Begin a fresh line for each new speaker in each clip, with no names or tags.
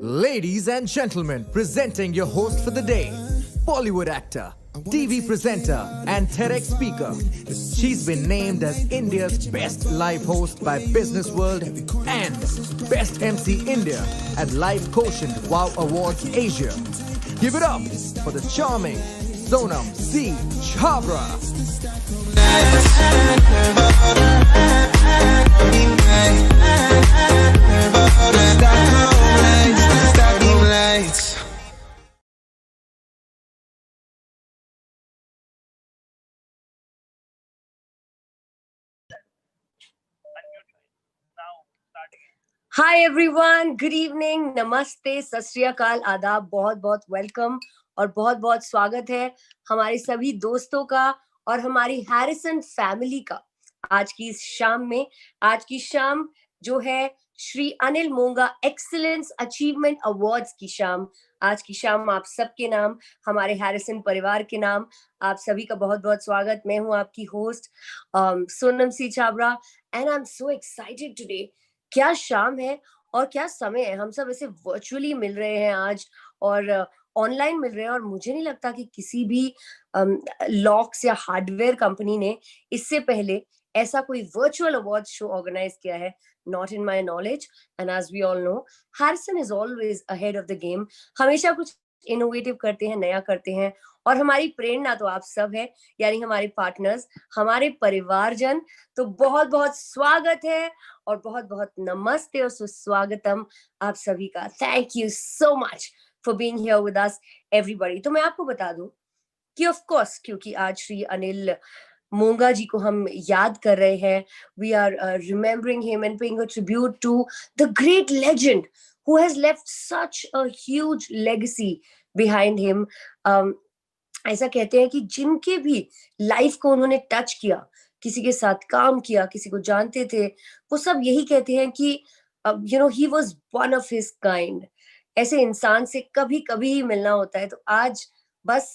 Ladies and gentlemen, presenting your host for the day, Bollywood actor, TV presenter, and TEDx speaker. She's been named as India's best live host by Business World and Best MC India at Live Quotient Wow Awards Asia. Give it up for the charming Sonam C. Chhabra.
Hi everyone, good evening, नमस्ते, सत श्री अकाल, आदाब, बहुत बहुत welcome और बहुत बहुत स्वागत है हमारे सभी दोस्तों का और हमारी हैरिसन फैमिली का आज की इस शाम में। आज की शाम जो है श्री अनिल मोंगा एक्सीलेंस अचीवमेंट अवार्ड्स की शाम। आज की शाम आप सबके नाम, हमारे हैरिसन परिवार के नाम, आप सभी का बहुत बहुत स्वागत। मैं हूं आपकी host Sonam C Chhabra and I am so excited today. क्या शाम है और क्या समय है। हम सब ऐसे वर्चुअली मिल रहे हैं आज और ऑनलाइन मिल रहे हैं और मुझे नहीं लगता कि किसी भी लॉक्स या हार्डवेयर कंपनी ने इससे पहले ऐसा कोई वर्चुअल अवार्ड शो ऑर्गेनाइज किया है। Not in my knowledge and as we all know, Harrison is always ahead of the game. हमेशा कुछ इनोवेटिव करते हैं, नया करते हैं और हमारी प्रेरणा तो आप सब है, यानी हमारे पार्टनर्स, हमारे परिवारजन। तो बहुत बहुत स्वागत है और बहुत बहुत नमस्ते और सुस्वागतम आप सभी का। Thank you so much for being here with us everybody. तो मैं आपको बता दूं कि ऑफ कोर्स क्योंकि आज श्री अनिल मोंगा जी को हम याद कर रहे हैं, we are remembering him and paying a tribute to the great legend who has left such a huge legacy behind him. ऐसा कहते हैं कि जिनके भी लाइफ को उन्होंने टच किया, किसी के साथ काम किया, किसी को जानते थे, वो सब यही कहते हैं कि he was one of his kind. ऐसे इंसान से कभी कभी ही मिलना होता है। तो आज बस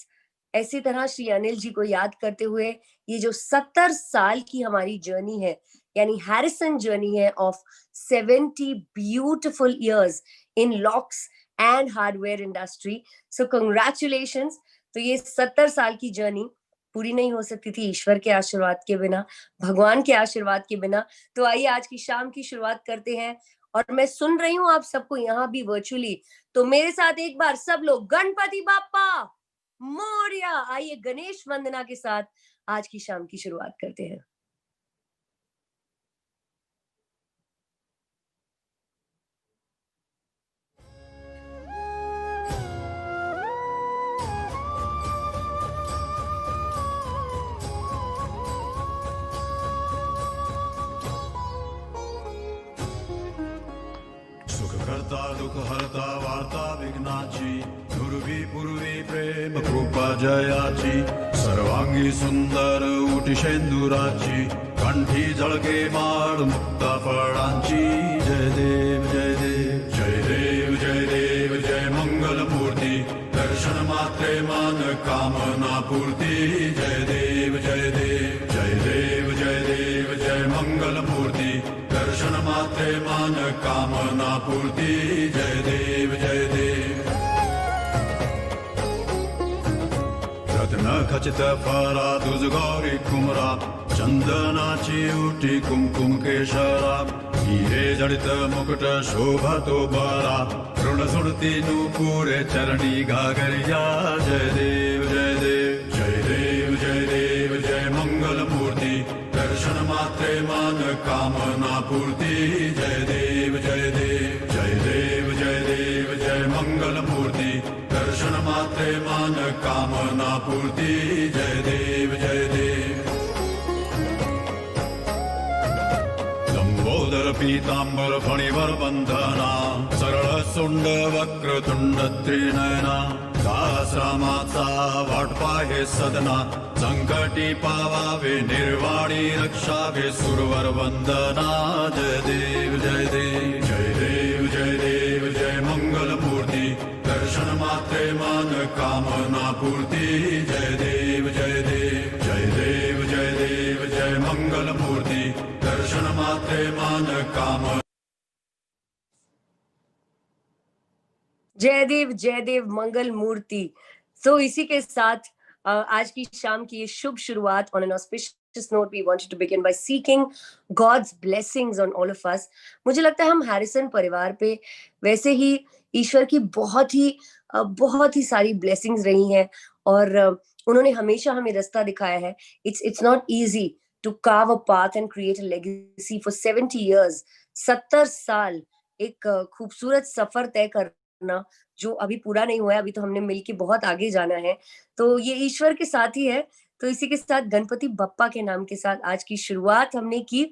ऐसी तरह श्री अनिल जी को याद करते हुए ये जो 70 साल की हमारी जर्नी है, यानी हैरिसन जर्नी है of 70 beautiful years in locks and hardware industry. So congratulations. तो ये 70 साल की जर्नी पूरी नहीं हो सकती थी ईश्वर के आशीर्वाद के बिना, भगवान के आशीर्वाद के बिना। तो आइए आज की शाम की शुरुआत करते हैं। और मैं सुन रही हूँ आप सबको यहाँ भी वर्चुअली, तो मेरे साथ एक बार सब लोग गणपति बाप्पा मोरया। आइए गणेश वंदना के साथ आज की शाम की शुरुआत करते हैं।
करता दुख हरता वार्ता विघ्नाची, दुर्वी पूर्वी प्रेम कृपा जयाची, सर्वांगी सुंदर उटी शेंदुराची, कंठी जळके माळ मुक्ता फळांची। जय देव जय देव जय देव जय देव जय मंगल मूर्ती, दर्शन मात्रे मन कामना पूर्ती। जय देव जय देव जय देव जय देव जय मंगल मूर्ती, दर्शन मात्रे मन कामना पूर्ती। जय देव जय देव। रत्न खचित फरा तुझ गौरी कुमरा, चंदनाची उटी कुमकुम केशरा, हीरे जड़ित मुकुट शोभतो बरा ऋण सुरती नूपुरे चरणी घाघरिया जय देव जय देव जय देव जय देव जय मंगल मूर्ति दर्शन मात्रे मान कामना पूर्ति जय देव जय देव जय देव जय देव जय मंगल मूर्ति दर्शन मात्रे मान कामना पूर्ति जय देव जय देव लंबोदर पीतांबर फणिवर बंधना सरळ सुंड वक्र तुंड त्रिनयना सहस्रामाचा वाटपा हे सदना संकटी पावावे निर्वाणी रक्षावे सुरवर वंदना जय देव जय देव जय देव जय देव जय मंगल मूर्ति दर्शन मात्रे मान कामना पूर्ति जय देव जय देव जय देव जय देव जय मंगल मूर्ति दर्शन मात्रे मान कामना
जय देव मंगल मूर्ति। तो इसी के साथ आज की शाम की ये शुभ शुरुआत on an auspicious note we wanted to begin by seeking God's blessings on all of us. मुझे लगता है हम हैरिसन परिवार पे वैसे ही ईश्वर की बहुत ही सारी ब्लेसिंग्स रही हैं और उन्होंने हमेशा हमें रास्ता दिखाया है। It's not easy to carve a path and create a legacy for 70 years। 70 साल एक खूबसूरत सफर तय करना जो अभी पूरा नहीं हुआ है, अभी तो हमने मिलके बहुत आगे जाना है, तो ये ईश्वर के साथ ही है। तो इसी के साथ गणपति बप्पा के नाम के साथ आज की शुरुआत हमने की।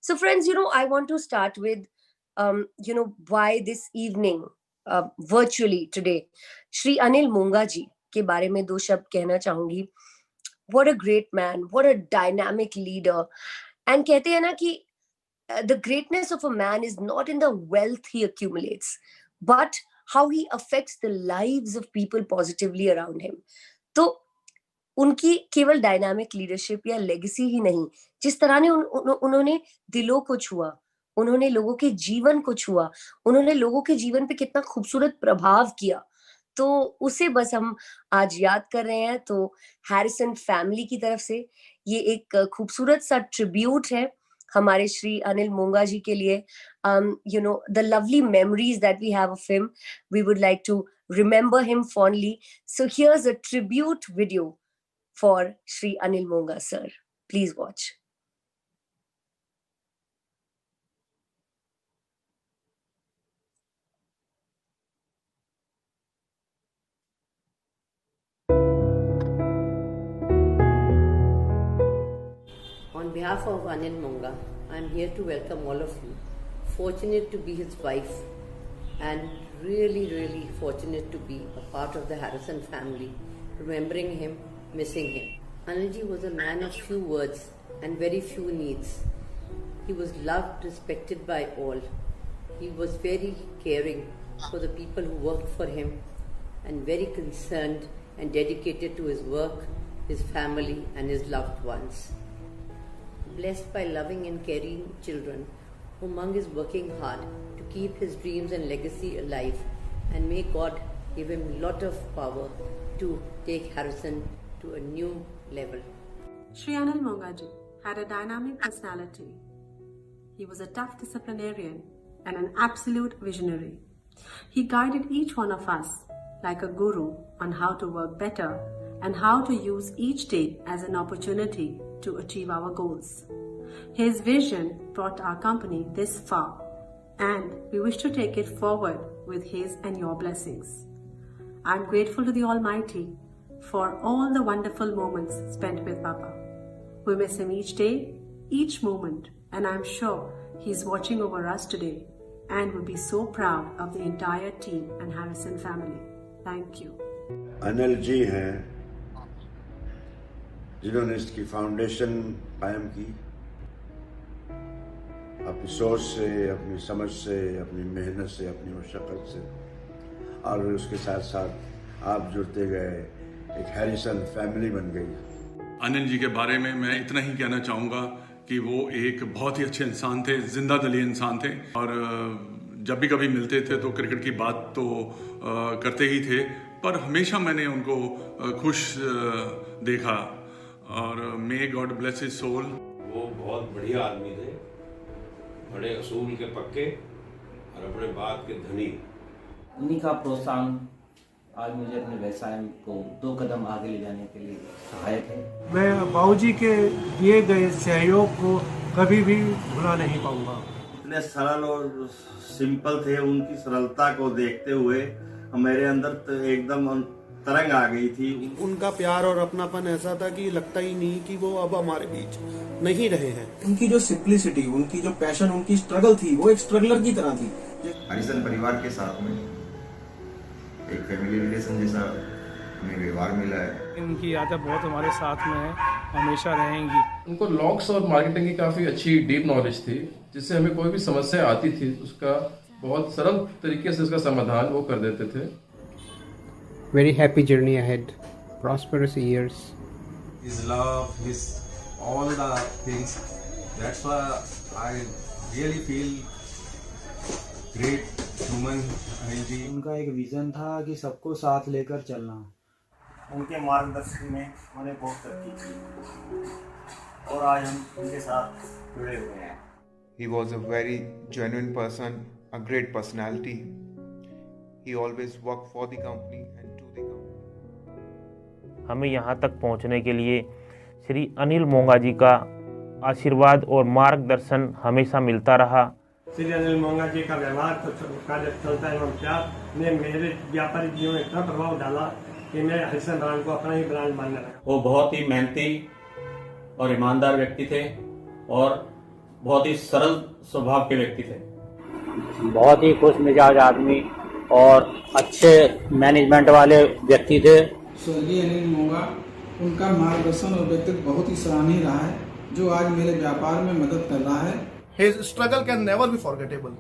So friends, I want to start with why this evening virtually today. Shri Anil Monga ji के बारे में 2 शब्द कहना चाहूंगी। What a great man, what a dynamic leader. And कहते हैं ना कि the greatness of a man is not in the wealth he accumulates, but how he affects the lives of people positively around him. तो उनकी केवल dynamic leadership या legacy ही नहीं, जिस तरह ने उन्होंने दिलों को छुआ, उन्होंने लोगों के जीवन को छुआ, उन्होंने लोगों के जीवन पे कितना खूबसूरत प्रभाव किया, तो उसे बस हम आज याद कर रहे हैं। तो हैरिसन फैमिली की तरफ से ये एक खूबसूरत सा ट्रिब्यूट है हमारे श्री अनिल मोंगा जी के लिए। the lovely memories that we have of him, we would like to remember him fondly. So here's a tribute video for Shri Anil Monga sir. Please watch.
On behalf of Anil Monga, I am here to welcome all of you. Fortunate to be his wife and really fortunate to be a part of the Harrison family, remembering him, missing him. Anilji was a man of few words and very few needs. He was loved, respected by all. He was very caring for the people who worked for him and very concerned and dedicated to his work, his family and his loved ones. Blessed by loving and caring children, Umang is working hard to keep his dreams and legacy alive, and may God give him a lot of power to take Harrison to a new level.
Shri Anil Monga ji had a dynamic personality. He was a tough disciplinarian and an absolute visionary. He guided each one of us like a guru on how to work better and how to use each day as an opportunity to achieve our goals. His vision brought our company this far, and we wish to take it forward with his and your blessings. I'm grateful to the Almighty for all the wonderful moments spent with Papa. We miss him each day, each moment, and I'm sure he's watching over us today and would be so proud of the entire team and Harrison family. Thank you.
Anil ji हैं जिन्होंने इसकी foundation कायम की, अपनी सोच से, अपनी समझ से, अपनी मेहनत से, अपनी मशक्क़त से, और उसके साथ साथ आप जुड़ते गए, एक हैरिसन फैमिली बन गई।
अनिल जी के बारे में मैं इतना ही कहना चाहूँगा कि वो एक बहुत ही अच्छे इंसान थे, जिंदा दिली इंसान थे, और जब भी कभी मिलते थे तो क्रिकेट की बात तो करते ही थे, पर हमेशा मैंने उनको खुश देखा, और may God bless his soul.
वो बहुत बढ़िया आदमी थे, बड़े असूल के पक्के और अपने बात के धनी।
उन्हीं का प्रोत्साहन आज मुझे अपने व्यवसाय को 2 कदम आगे ले जाने के लिए सहायक है।
मैं बाबूजी के दिए गए सहयोग को कभी भी भुला नहीं पाऊंगा।
इतने सरल और सिंपल थे, उनकी सरलता को देखते हुए मेरे अंदर तो एकदम तरंग आ गई थी।
उनका प्यार और अपनापन ऐसा था कि लगता ही नहीं कि वो अब हमारे बीच नहीं रहे हैं।
उनकी जो सिंप्लिसिटी, उनकी जो पैशन, उनकी स्ट्रगल थी, वो एक स्ट्रगलर की तरह थी।
हरिसन परिवार के साथ में एक फैमिली रिलेशन जैसा हमें व्यवहार मिला है।
इनकी आदत बहुत हमारे साथ में है, हमेशा रहेंगी।
उनको लॉक्स और मार्केटिंग की काफ़ी अच्छी डीप नॉलेज थी, जिससे हमें कोई भी समस्या आती थी उसका बहुत सरल तरीके से उसका समाधान वो कर देते थे।
Very happy journey ahead, prosperous years.
His love, his all the things. That's why I really feel great human.
उनका एक विजन था कि सबको साथ लेकर चलना।
उनके मार्गदर्शन में मैंने बहुत तरक्की की और आज हम उनके साथ जुड़े हुए हैं।
He was a very genuine person, a great personality. He always worked for the company and to the company.
हमें यहाँ तक पहुँचने के लिए श्री अनिल मोंगा जी का आशीर्वाद और मार्गदर्शन हमेशा मिलता रहा।
श्री अनिल मोंगा जी का व्यवहार तो कार्य चलता एवं प्यार ने मेरे व्यापारिक जीवन में इतना प्रभाव डाला कि मैं हरिसन ब्रांड को अपना ही ब्रांड मानने लगा।
वो बहुत ही मेहनती और ईमानदार व्यक्ति थे और बहुत ही सरल स्वभाव के व्यक्ति थे।
बहुत ही खुश मिजाज आदमी और अच्छे मैनेजमेंट वाले व्यक्ति थे।
स्वर्गीय अनिल मोंगा, उनका मार्गदर्शन और व्यक्तित्व बहुत ही सराहनीय रहा है, जो आज मेरे व्यापार में मदद कर रहा है।
His struggle can never be forgettable.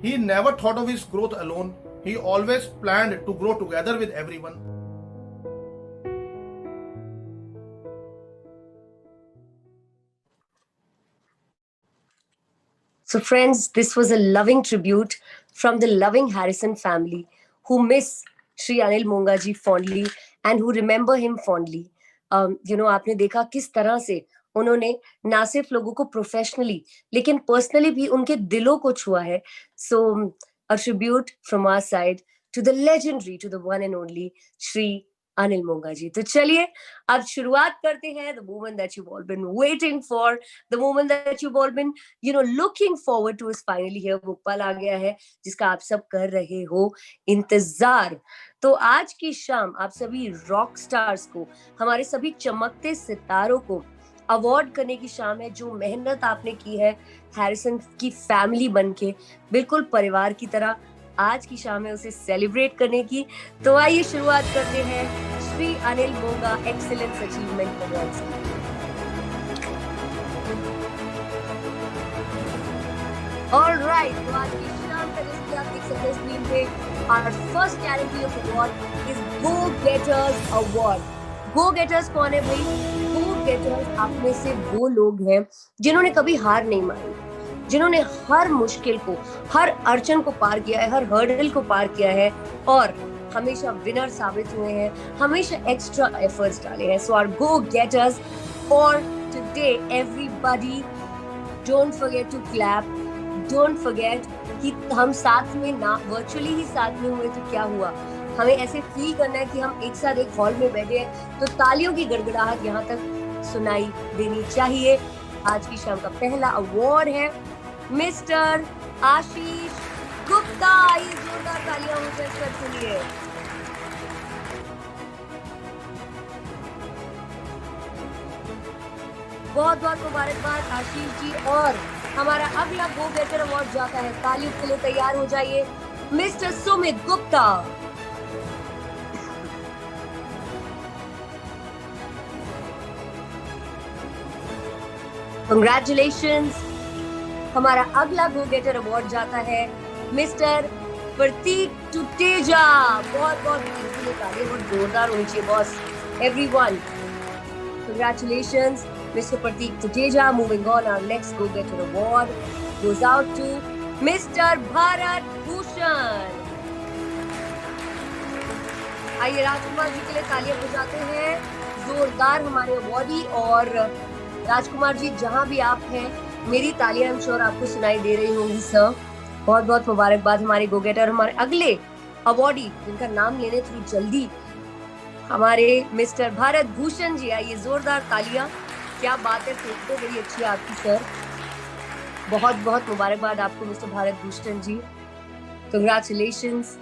He never thought of his growth alone. He always planned to grow together with everyone.
So friends, this was a loving tribute from the loving Harrison family who miss Shri Anil Monga ji fondly and who remember him fondly. आपने देखा किस तरह से उन्होंने ना सिर्फ लोगों को प्रोफेशनली लेकिन पर्सनली भी उनके दिलों को छुआ है. So a tribute from our side to the legendary, to the one and only Shri Anil Monga जी. तो चलिए अब शुरुआत करते हैं. The moment that you've all been waiting for, the moment that you've all been, looking forward to is finally here. वो पल आ गया है जिसका आप सब कर रहे हो इंतजार. तो आज की शाम आप सभी रॉक स्टार्स को, हमारे सभी चमकते सितारों को अवार्ड करने की शाम है. जो मेहनत आपने की है हैरिसन की फैमिली बनके, बिल्कुल परिवार की तरह, आज की शाम है उसे सेलिब्रेट करने की. तो आइए शुरुआत करते हैं श्री अनिल मोंगा एक्सीलेंस अचीवमेंट अवार्ड्स की. ऑलराइट, तो आज की शाम का जैसे आप देख सकते हैं स्क्रीन पे, our first category of award is Go Getters Award. Go Getters कौन है भाई? Go Getters आप में से वो लोग हैं जिन्होंने कभी हार नहीं मानी, जिन्होंने हर मुश्किल को, हर अड़चन को पार किया है, हर हर्डल को पार किया है और हमेशा विनर साबित हुए हैं, हमेशा एक्स्ट्रा एफर्ट्स डाले हैं. So our Go Getters for today, everybody, don't forget to clap, don't forget कि हम साथ में ना वर्चुअली ही साथ में हुए तो क्या हुआ, हमें ऐसे फील करना है कि हम एक साथ एक हॉल में बैठे हैं, तो तालियों की गड़गड़ाहट यहाँ तक सुनाई देनी चाहिए. आज की शाम का पहला अवार्ड है मिस्टर आशीष गुप्ता. ये जोरदार तालियां हो के लिए. बहुत बहुत मुबारकबाद आशीष जी. और हमारा अगला गो गेटर अवार्ड जाता है, तालियों के लिए तैयार हो जाइए, मिस्टर सुमित गुप्ता. Congratulations. हमारा अगला गो गेटर अवार्ड जाता है मिस्टर प्रतीक टुटेजा. बहुत बहुत तालियां बहुत जोरदार होनी चाहिए boss. Everyone, congratulations, Mr. Pratik Tuteja. Moving on, our next go getter award goes out to Mr. Bharat Bhushan. आइए राजकुमार जी के लिए तालियां बजाते हैं जोरदार हमारे अवार्डी. और राजकुमार जी जहां भी आप हैं मेरी तालियां आई एम श्योर आपको सुनाई दे रही होंगी सर। बहुत बहुत मुबारकबाद हमारे गो गेटर, हमारे अगले अवॉर्डी जिनका नाम लेने थोड़ी जल्दी, हमारे मिस्टर भारत भूषण जी। आइए जोरदार तालियां, क्या बात है, फोटो बड़ी अच्छी है आपकी सर। बहुत बहुत मुबारकबाद आपको mister Bharat Bhushan ji, congratulations,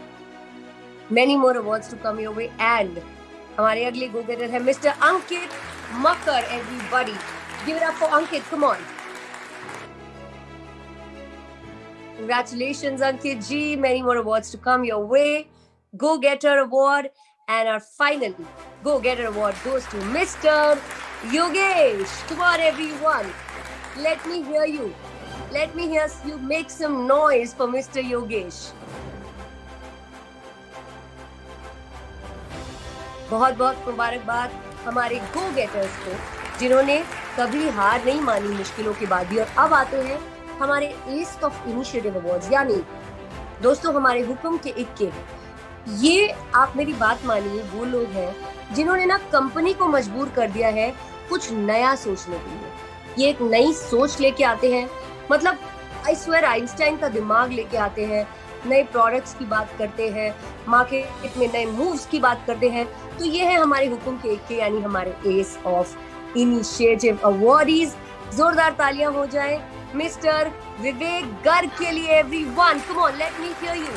many more awards to come your way. And हमारे अगले गो गेटर है mister Ankit Makar. Everybody give it up for Ankit, come on. Congratulations, Ankit ji. Many more awards to come your way. Go Getter Award. And our final Go Getter Award goes to Mr. Yogesh. Come on, everyone. Let me hear you. Let me hear you make some noise for Mr. Yogesh. बहुत बहुत मुबारकबाद हमारे go getters को, जिन्होंने कभी हार नहीं मानी मुश्किलों के बाद भी। और अब आते हैं हमारे एस ऑफ इनिशिएटिव अवार्ड्स, यानी दोस्तों हमारे हुक्म के इक्के। ये आप मेरी बात मानिए, वो लोग हैं जिन्होंने ना कंपनी को मजबूर कर दिया है कुछ नया सोचने के लिए। ये एक नई सोच लेके आते हैं, मतलब आई स्वेयर आइंस्टाइन का दिमाग लेके आते हैं। नए प्रोडक्ट्स की बात करते हैं, मार्केट में नए मूव्स की बात करते हैं। तो ये है हमारे हुक्म के इक्के, यानी हमारे एस ऑफ इनिशिएटिव अवार्डीज। जोरदार तालियां हो जाए मिस्टर विवेक गर्ग के लिए। Everyone come on, let me here you,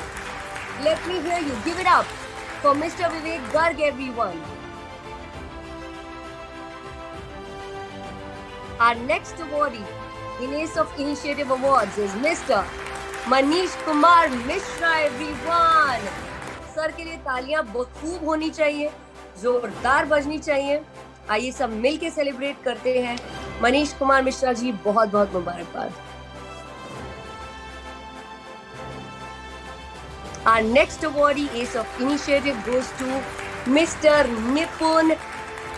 let me here you, give it up for mister Vivek Garg everyone. Our next awardee in Ace of Initiative Awards is Mr. Manish Kumar Mishra everyone। Sir के लिए तालियां बखूब होनी चाहिए, जोरदार बजनी चाहिए। आइए सब मिलके सेलिब्रेट करते हैं। मनीष कुमार मिश्रा जी, बहुत बहुत मुबारकबाद। Our next awardee Ace of Initiative goes to Mr. Nipun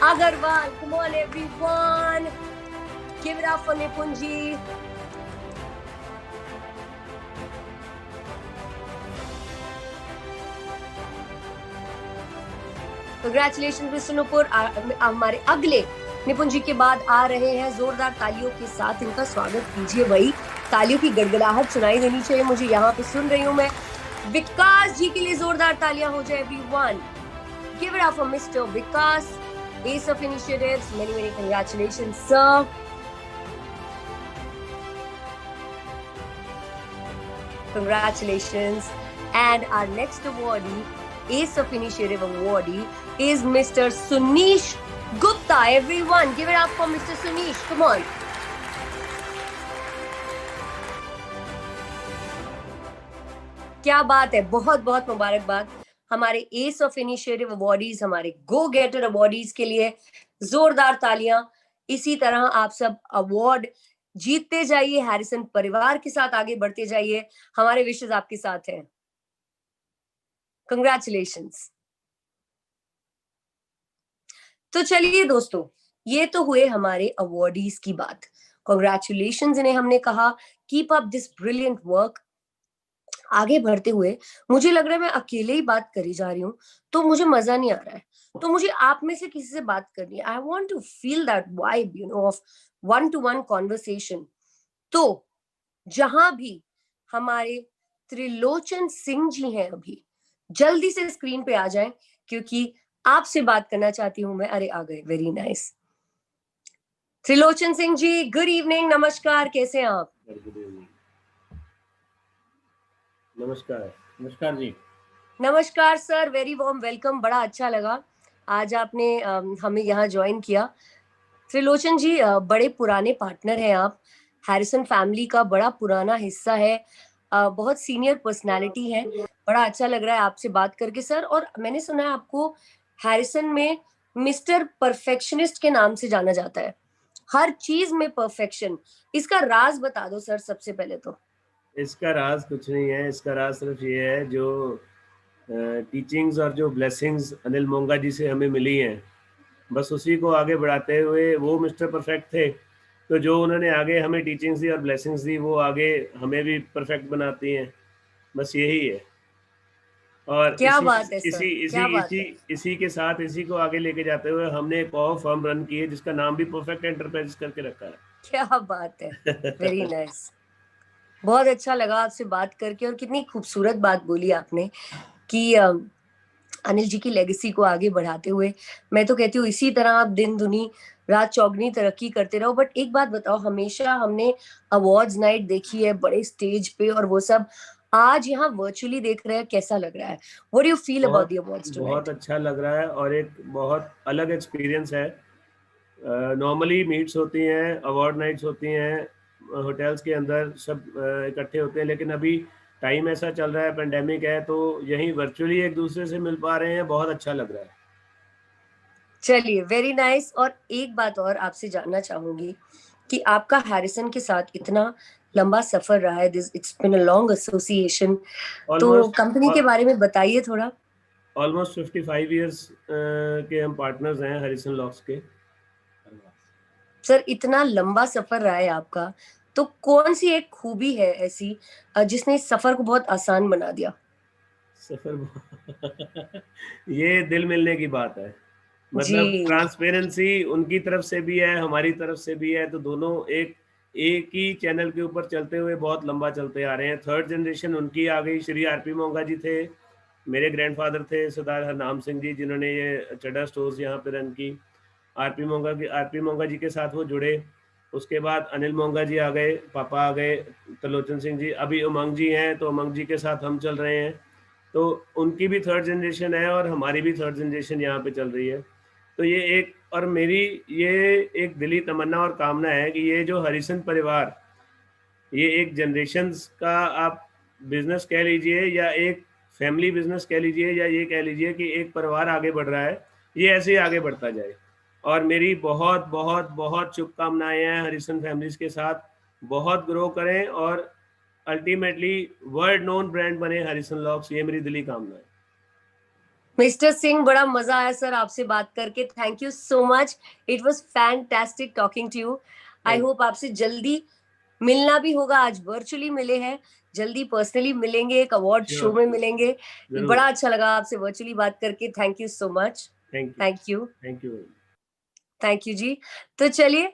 Agarwal। Come on everyone, give it up for Nipun ji। Congratulations Mr. Nupur। हमारे अगले निपुण जी के बाद आ रहे हैं, जोरदार तालियों के साथ इनका स्वागत कीजिए। वही तालियों की गड़गड़ाहट सुनाई देनी चाहिए मुझे, यहाँ पे सुन रही हूँ मैं। विकास जी के लिए जोरदार तालियां हो जाए everyone. Give it up for mister Vikas, S of initiatives. Many many congratulations sir. Congratulations। And our next awardee, Ace of Initiative awardee, is Mr. Sunish Gupta। Everyone, give it up for Mr. Sunish. Come on. क्या बात है, बहुत बहुत मुबारकबाद हमारे S of initiative awardees, हमारे गो गेटर awardees के लिए। जोरदार तालियां। इसी तरह आप सब अवार्ड जीतते जाइए, हैरिसन परिवार के साथ आगे बढ़ते जाइए। हमारे विशेष आपके साथ हैं। कंग्रेचुलेशंस। तो चलिए दोस्तों, ये तो हुए हमारे अवार्डीज की बात। कंग्रेचुलेशंस इन्हें हमने कहा, keep up this brilliant work. आगे बढ़ते हुए मुझे लग रहा है मैं अकेले ही बात करी जा रही हूँ, तो मुझे मजा नहीं आ रहा है। तो मुझे आप में से किसी से बात करनी है। I want to feel that vibe, you know, of one to one conversation. तो जहां भी हमारे त्रिलोचन सिंह जी हैं, अभी जल्दी से स्क्रीन पे आ जाएं, क्योंकि आपसे बात करना चाहती हूं मैं। अरे आ गए, very nice. Trilochan Singh ji, good evening, नमस्कार, कैसे हैं आप?
नमस्कार। नमस्कार जी।
नमस्कार सर, वेरी वार्म वेलकम। बड़ा अच्छा लगा आज आपने हमें यहाँ ज्वाइन किया। त्रिलोचन जी, बड़े पुराने पार्टनर हैं आप, हैरिसन फैमिली का बड़ा पुराना हिस्सा है, बहुत सीनियर पर्सनालिटी है। बड़ा अच्छा लग रहा है आपसे बात करके सर। और मैंने सुना है आपको हैरिसन में मिस्टर परफेक्शनिस्ट के नाम से जाना जाता है, हर चीज में परफेक्शन। इसका राज बता दो सर सबसे पहले तो।
इसका राज कुछ नहीं है, इसका राज सिर्फ ये है जो टीचिंग्स और जो ब्लेसिंग्स अनिल मोंगा जी से हमें मिली हैं, बस उसी को आगे बढ़ाते हुए। वो मिस्टर परफेक्ट थे, तो जो उन्होंने आगे हमें टीचिंग्स दी और ब्लेसिंग्स दी, वो आगे हमें भी परफेक्ट बनाती हैं। बस यही है। और
क्या बात है सर,
इसी के साथ इसी को आगे लेके जाते हुए हमने एक और फर्म रन की है जिसका नाम भी परफेक्ट एंटरप्राइज करके रखा है।
क्या बात है, वेरी नाइस। बहुत अच्छा लगा आपसे बात करके, और कितनी खूबसूरत बात बोली आपने कि अनिल जी की लेगेसी को आगे बढ़ाते हुए मैं तो कहती हूँ इसी तरह आप दिन दुनी रात चौगनी तरक्की करते रहो। बट एक बात बताओ, हमेशा हमने अवार्ड्स नाइट देखी है बड़े स्टेज पे और वो सब, आज यहाँ वर्चुअली देख रहे हैं, कैसा लग रहा है? What do you feel about the awards tonight?
बहुत अच्छा लग रहा है और एक बहुत अलग एक्सपीरियंस है। नॉर्मली मीट्स होती हैं, अवार्ड नाइट्स होती हैं, होटल्स के अंदर सब इकट्ठे होते हैं, लेकिन अभी टाइम ऐसा चल रहा है, पेंडेमिक है, तो यहीं वर्चुअली एक दूसरे से मिल पा रहे हैं। बहुत अच्छा लग रहा है।
चलिए, वेरी नाइस। और एक बात और आपसे जानना चाहूंगी कि आपका हैरिसन के साथ इतना लंबा सफर रहा है, it's been a long association, तो कंपनी के बारे में बताइए थोड़ा।
ऑलमोस्ट 55 इयर्स के हम पार्टनर्स हैं हैरिसन लॉक्स के।
सर, इतना लंबा सफर रहा है आपका, तो कौन सी एक खूबी है ऐसी जिसने इस सफर को बहुत आसान बना दिया?
सफर ये दिल मिलने की बात है, मतलब ट्रांसपेरेंसी उनकी तरफ से भी है, हमारी तरफ से भी है, तो दोनों एक ही चैनल के ऊपर चलते हुए बहुत लंबा चलते आ रहे हैं। थर्ड जनरेशन उनकी आ गई। श्री आरपी मोंगा जी थे, मेरे ग्रैंडफादर थे सरदार हरनाम सिंह जी, जिन्होंने ये चड्डा स्टोर्स यहाँ पे रन की। आरपी मोंगा जी के साथ वो जुड़े। उसके बाद अनिल मोंगा जी आ गए, पापा आ गए त्रिलोचन सिंह जी, अभी उमंग जी हैं, तो उमंग जी के साथ हम चल रहे हैं। तो उनकी भी थर्ड जनरेशन है और हमारी भी थर्ड जनरेशन यहाँ पे चल रही है। तो ये एक, और मेरी ये एक दिली तमन्ना और कामना है कि ये जो हरिसन परिवार, ये एक जनरेशन्स का आप बिजनेस कह लीजिए या एक फैमिली बिजनेस कह लीजिए या ये कह लीजिए कि एक परिवार आगे बढ़ रहा है, ये ऐसे ही आगे बढ़ता जाए। और मेरी बहुत बहुत बहुत शुभकामनाएं हैं हरिसन फैमिलीज के साथ, बहुत ग्रो करें और अल्टीमेटली वर्ल्ड नोन ब्रांड बने हरिसन लॉक्स, ये मेरी दिली कामना है।
मिस्टर सिंह, बड़ा मजा आया सर आपसे बात करके। Thank you so much, it was fantastic talking to you. I hope आपसे जल्दी मिलना भी होगा, आज वर्चुअली मिले हैं, जल्दी पर्सनली मिलेंगे, एक अवार्ड शो में मिलेंगे। बड़ा अच्छा लगा आपसे वर्चुअली बात करके। Thank you so much. Thank you ji. तो चलिए,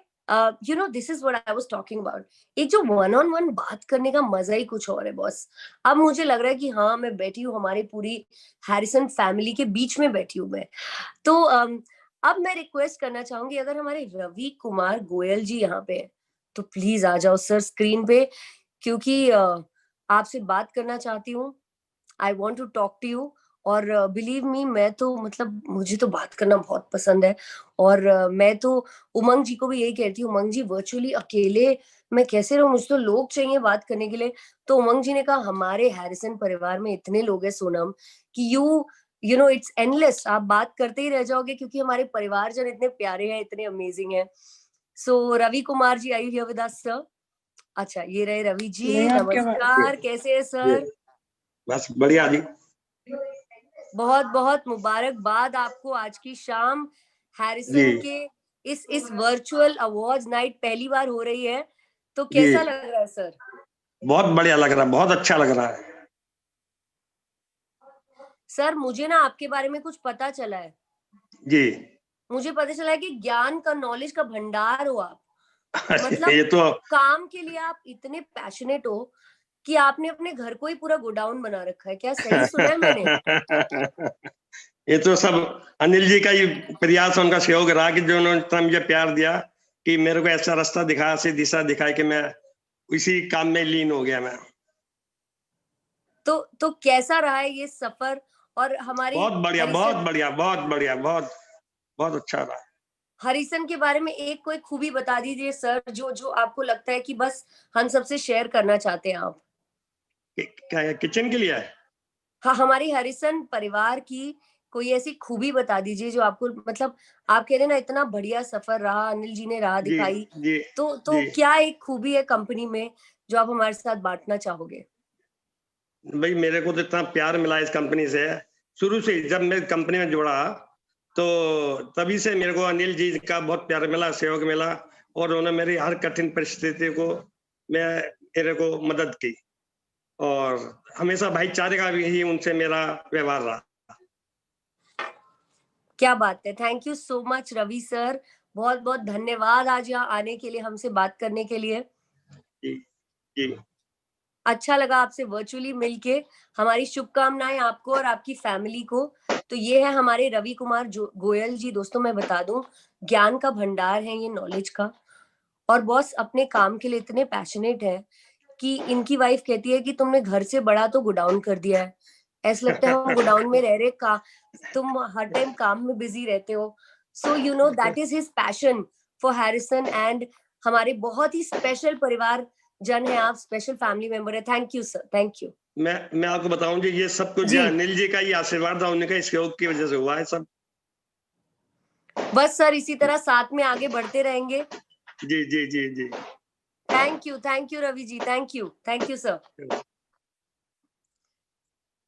you know this is what I was talking about, एक जो वन ऑन वन बात करने का मजा ही कुछ और है बॉस। अब मुझे लग रहा है कि हाँ, मैं बैठी हूँ हमारी पूरी हैरिसन फैमिली के बीच में बैठी हूँ मैं। तो अब मैं रिक्वेस्ट करना चाहूंगी, अगर हमारे रवि कुमार गोयल जी यहाँ पे हैं तो प्लीज आ जाओ सर स्क्रीन पे, क्योंकि आपसे बात करना चाहती हूँ। I want to talk to you. और बिलीव मी, मैं तो मतलब मुझे तो बात करना बहुत पसंद है, और मैं तो उमंग जी को भी यही कहती हूँ, उमंग जी वर्चुअली अकेले मैं कैसे रहूं, मुझे तो लोग चाहिए बात करने के लिए। तो उमंग जी ने कहा हमारे हैरिसन परिवार में इतने लोग हैं सोनम कि यू नो इट्स एंडलेस, आप बात करते ही रह जाओगे, क्योंकि हमारे परिवारजन इतने प्यारे हैं, इतने अमेजिंग हैं। So Ravi Kumar ji, I you here with us sir? अच्छा, ये रहे रवि जी। नमस्कार, कैसे हैं सर?
बस बढ़िया जी।
बहुत बहुत मुबारकबाद आपको आज की शाम। हैरिसन के इस वर्चुअल अवार्ड्स नाइट पहली बार हो रही है, तो कैसा लग रहा है सर?
बहुत बढ़िया लग रहा है, बहुत अच्छा लग रहा है
सर। मुझे ना आपके बारे में कुछ पता चला है
जी।
मुझे पता चला है कि ज्ञान का, नॉलेज का भंडार हो आप। मतलब
ये तो
काम के लिए आप इतने पैशनेट हो कि आपने अपने घर को ही पूरा गोडाउन बना रखा है। क्या सही सुना है मैंने?
ये तो सब अनिल जी का ही प्रयास, उनका सहयोग रहा कि जो उन्होंने इतना मुझे प्यार दिया कि मेरे को ऐसा रास्ता दिखाया, ऐसी दिशा दिखाई कि मैं इसी काम में लीन हो गया मैं।
तो कैसा रहा है ये सफर? और हमारी
बहुत बढ़िया, बहुत बढ़िया, बहुत बढ़िया, बहुत बहुत अच्छा रहा।
हरिसन के बारे में एक कोई खूबी बता दीजिए सर, जो आपको लगता है कि बस हम सबसे शेयर करना चाहते हैं आप।
किचन के लिए?
हाँ, हमारी हरिसन परिवार की कोई ऐसी खूबी बता दीजिए जो आपको, मतलब आप कह रहे ना इतना बढ़िया सफर रहा, अनिल जी ने राह दिखाई, तो क्या एक खूबी है कंपनी में जो आप हमारे साथ बांटना चाहोगे?
भाई, मेरे को तो इतना प्यार मिला इस कंपनी से शुरू से, जब मैं कंपनी में जुड़ा तो तभी से मेरे को अनिल जी का बहुत प्यार मिला, सहयोग मिला, और उन्होंने मेरी हर कठिन परिस्थिति को मेरे को मदद की, और हमेशा भाईचारे का भी ही उनसे मेरा व्यवहार रहा।
क्या बात है। Thank you so much Ravi sir, बहुत बहुत धन्यवाद आज यहाँ आने के लिए, हमसे बात करने के लिए।
जी
अच्छा लगा आपसे वर्चुअली मिलके। हमारी शुभकामनाएं आपको और आपकी फैमिली को। तो ये है हमारे रवि कुमार गोयल जी। दोस्तों मैं बता दूं, ज्ञान का भंडार है ये, नॉलेज का। और बॉस अपने काम के लिए इतने पैशनेट है कि इनकी वाइफ कहती है कि तुमने घर से बड़ा तो गोडाउन कर दिया है। ऐसा लगता है हम गोडाउन में रह रहे का, तुम हर टाइम काम में बिजी रहते हो। So you know that is his passion for Harrison. And हमारे बहुत ही स्पेशल परिवार जन है आप, स्पेशल फैमिली मेंबर है। Thank you sir, thank you.
मैं आपको बताऊं जी, ये सब कुछ अनिल जी का ही आशीर्वाद था, उनका सहयोग की वजह से हुआ है सब।
बस सर इसी तरह साथ में आगे बढ़ते रहेंगे।
जी जी जी जी।
Thank you Ravi ji, thank you sir.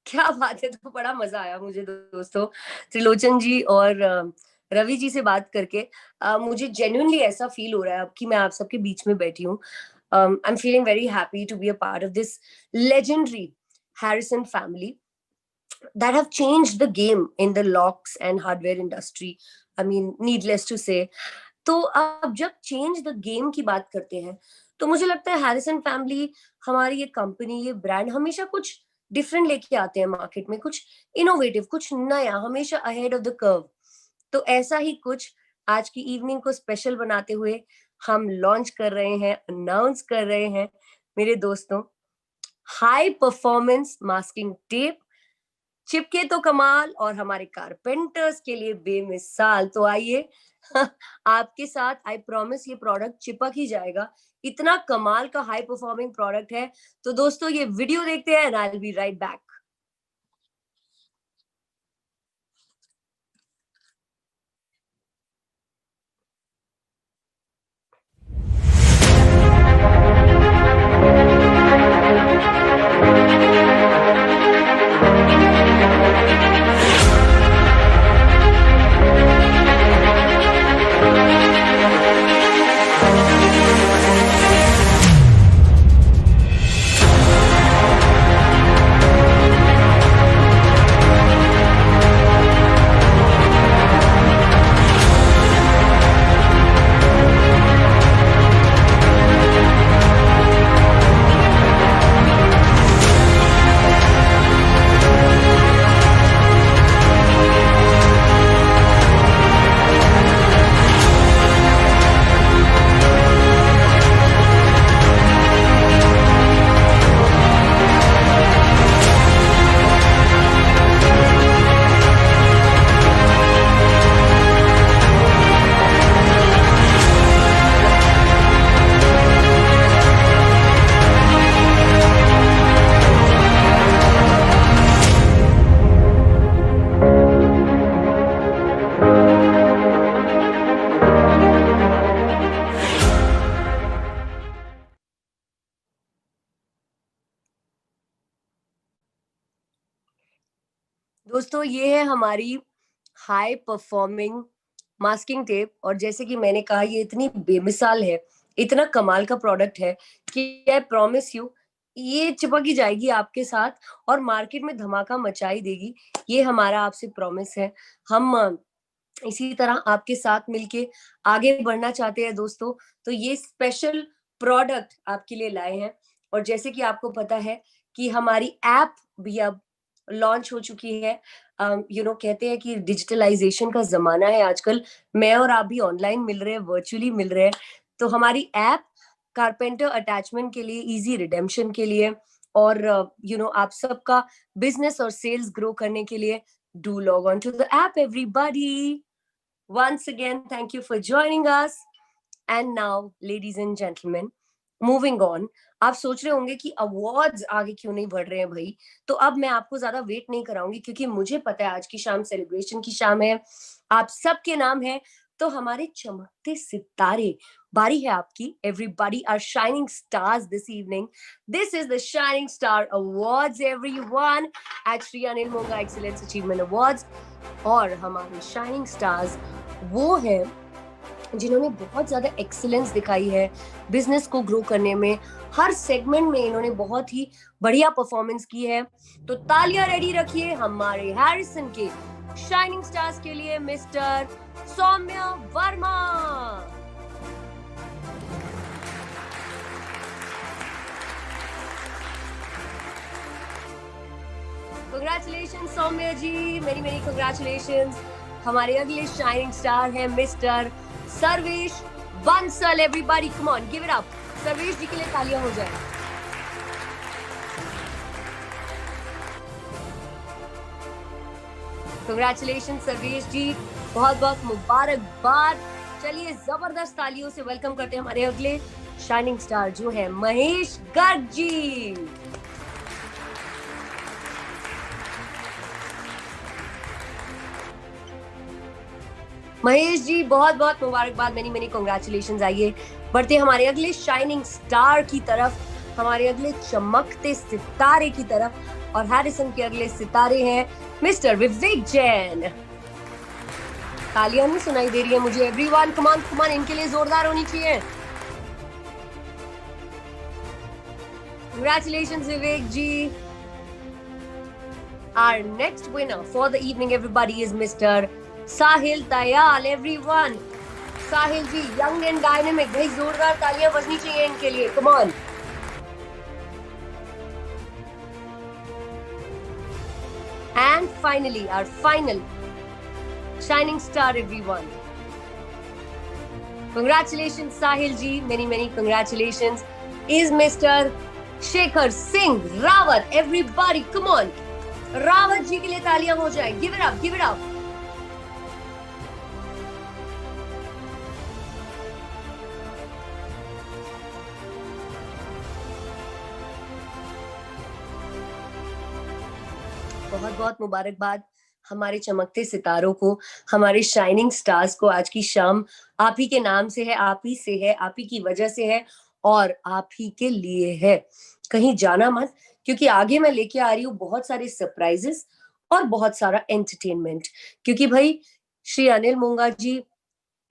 क्या बात है, तो बड़ा मजा आया मुझे दोस्तों त्रिलोचन जी और रवि जी से बात करके। मुझे जेन्युइनली ऐसा फील हो रहा है अब कि मैं आप सबके बीच में बैठी हूँ। I'm feeling very happy to be a part of this legendary Harrison family that have changed the game in the locks and hardware industry. I mean, needless to say. तो अब जब change the game की बात करते हैं तो मुझे लगता है हैरिसन फैमिली, हमारी ये कंपनी, ये ब्रांड हमेशा कुछ डिफरेंट लेके आते हैं मार्केट में, कुछ इनोवेटिव, कुछ नया, हमेशा अहेड ऑफ द कर्व। तो ऐसा ही कुछ आज की इवनिंग को स्पेशल बनाते हुए हम लॉन्च कर रहे हैं, अनाउंस कर रहे हैं मेरे दोस्तों, हाई परफॉर्मेंस मास्किंग टेप। चिपके तो कमाल और हमारे कारपेंटर्स के लिए बेमिसाल। तो आइए आपके साथ, आई प्रॉमिस ये प्रोडक्ट चिपक ही जाएगा, इतना कमाल का हाई परफॉर्मिंग प्रोडक्ट है। तो दोस्तों ये वीडियो देखते हैं and I will be right back. दोस्तों ये है हमारी हाई परफॉर्मिंग मास्किंग टेप। और जैसे कि मैंने कहा, ये इतनी बेमिसाल है, इतना कमाल का प्रोडक्ट है कि आई प्रॉमिस यू ये चिपक ही जाएगी आपके साथ और मार्केट में धमाका मचाई देगी। ये हमारा आपसे प्रॉमिस है। हम इसी तरह आपके साथ मिलके आगे बढ़ना चाहते हैं दोस्तों। तो ये स्पेशल प्रोडक्ट आपके लिए लाए हैं। और जैसे कि आपको पता है कि हमारी ऐप भी अब लॉन्च हो चुकी है। कहते हैं कि डिजिटलाइजेशन का जमाना है आजकल। मैं और आप भी ऑनलाइन मिल रहे हैं, वर्चुअली मिल रहे हैं। तो हमारी ऐप कारपेंटर अटैचमेंट के लिए, इजी रिडेम्पशन के लिए और आप सबका बिजनेस और सेल्स ग्रो करने के लिए, do log on to the app everybody. Once again, thank you for joining us. And now, ladies and gentlemen, moving on. आप सोच रहे होंगे कि अवार्ड्स आगे क्यों नहीं बढ़ रहे हैं भाई। तो अब मैं आपको ज्यादा वेट नहीं कराऊंगी क्योंकि मुझे पता है आज की शाम सेलिब्रेशन की शाम है, आप सबके नाम है। तो हमारे चमकते सितारे, बारी है आपकी। Everybody are shining stars this evening. This is the Shining Star Awards, everyone, at Shri Anil Monga Excellence Achievement Awards. और हमारे शाइनिंग स्टार्स वो हैं जिन्होंने बहुत ज्यादा एक्सीलेंस दिखाई है बिजनेस को ग्रो करने में। हर सेगमेंट में इन्होंने बहुत ही बढ़िया परफॉर्मेंस की है। तो तालियां रेडी रखिए हमारे हैरिसन के शाइनिंग स्टार्स के लिए मिस्टर सौम्य वर्मा। कंग्रेचुलेशन सौम्य जी, मेरी मेरी कंग्रेचुलेशंस। हमारे अगले शाइनिंग स्टार है mister Sarvesh Bansal. Everybody come on, give it up. Sarvesh ji के लिए तालियां हो जाए। कंग्रेचुलेशन सर्वेश जी, बहुत बहुत मुबारकबाद। चलिए जबरदस्त तालियों से वेलकम करते हैं हमारे अगले शाइनिंग स्टार जो है महेश गर्ग जी। महेश जी बहुत बहुत मुबारकबाद, मेनी मेनी कांग्रेचुलेशंस। आइए बढ़ते हमारे अगले शाइनिंग स्टार की तरफ, हमारे अगले चमकते सितारे की तरफ। और हैरिसन के अगले सितारे हैं मिस्टर विवेक जैन। तालियां नहीं सुनाई दे रही है मुझे। Everyone come on come on, इनके लिए जोरदार होनी चाहिए। Congratulations Vivek ji. Our next winner for the evening everybody is Mr. Sahil Dayal. Everyone, Sahil ji young and dynamic, भाई जोरदार तालियां बजनी चाहिए इनके लिए। Come on. And finally our final shining star everyone. Congratulations Sahil ji, many many congratulations, is Mr. Shekhar Singh Rawat. Everybody come on, Rawat ji के लिए तालियां हो जाए। Give it up, give it up. बहुत बहुत मुबारकबाद हमारे चमकते सितारों को, हमारे शाइनिंग स्टार्स को। आज की शाम आप ही के नाम से है, आप ही से है, आप ही की वजह से है और आप ही के लिए है। कहीं जाना मत, क्योंकि आगे मैं लेके आ रही हूँ बहुत सारे सरप्राइजेस और बहुत सारा एंटरटेनमेंट। क्योंकि भाई श्री अनिल मोंगा जी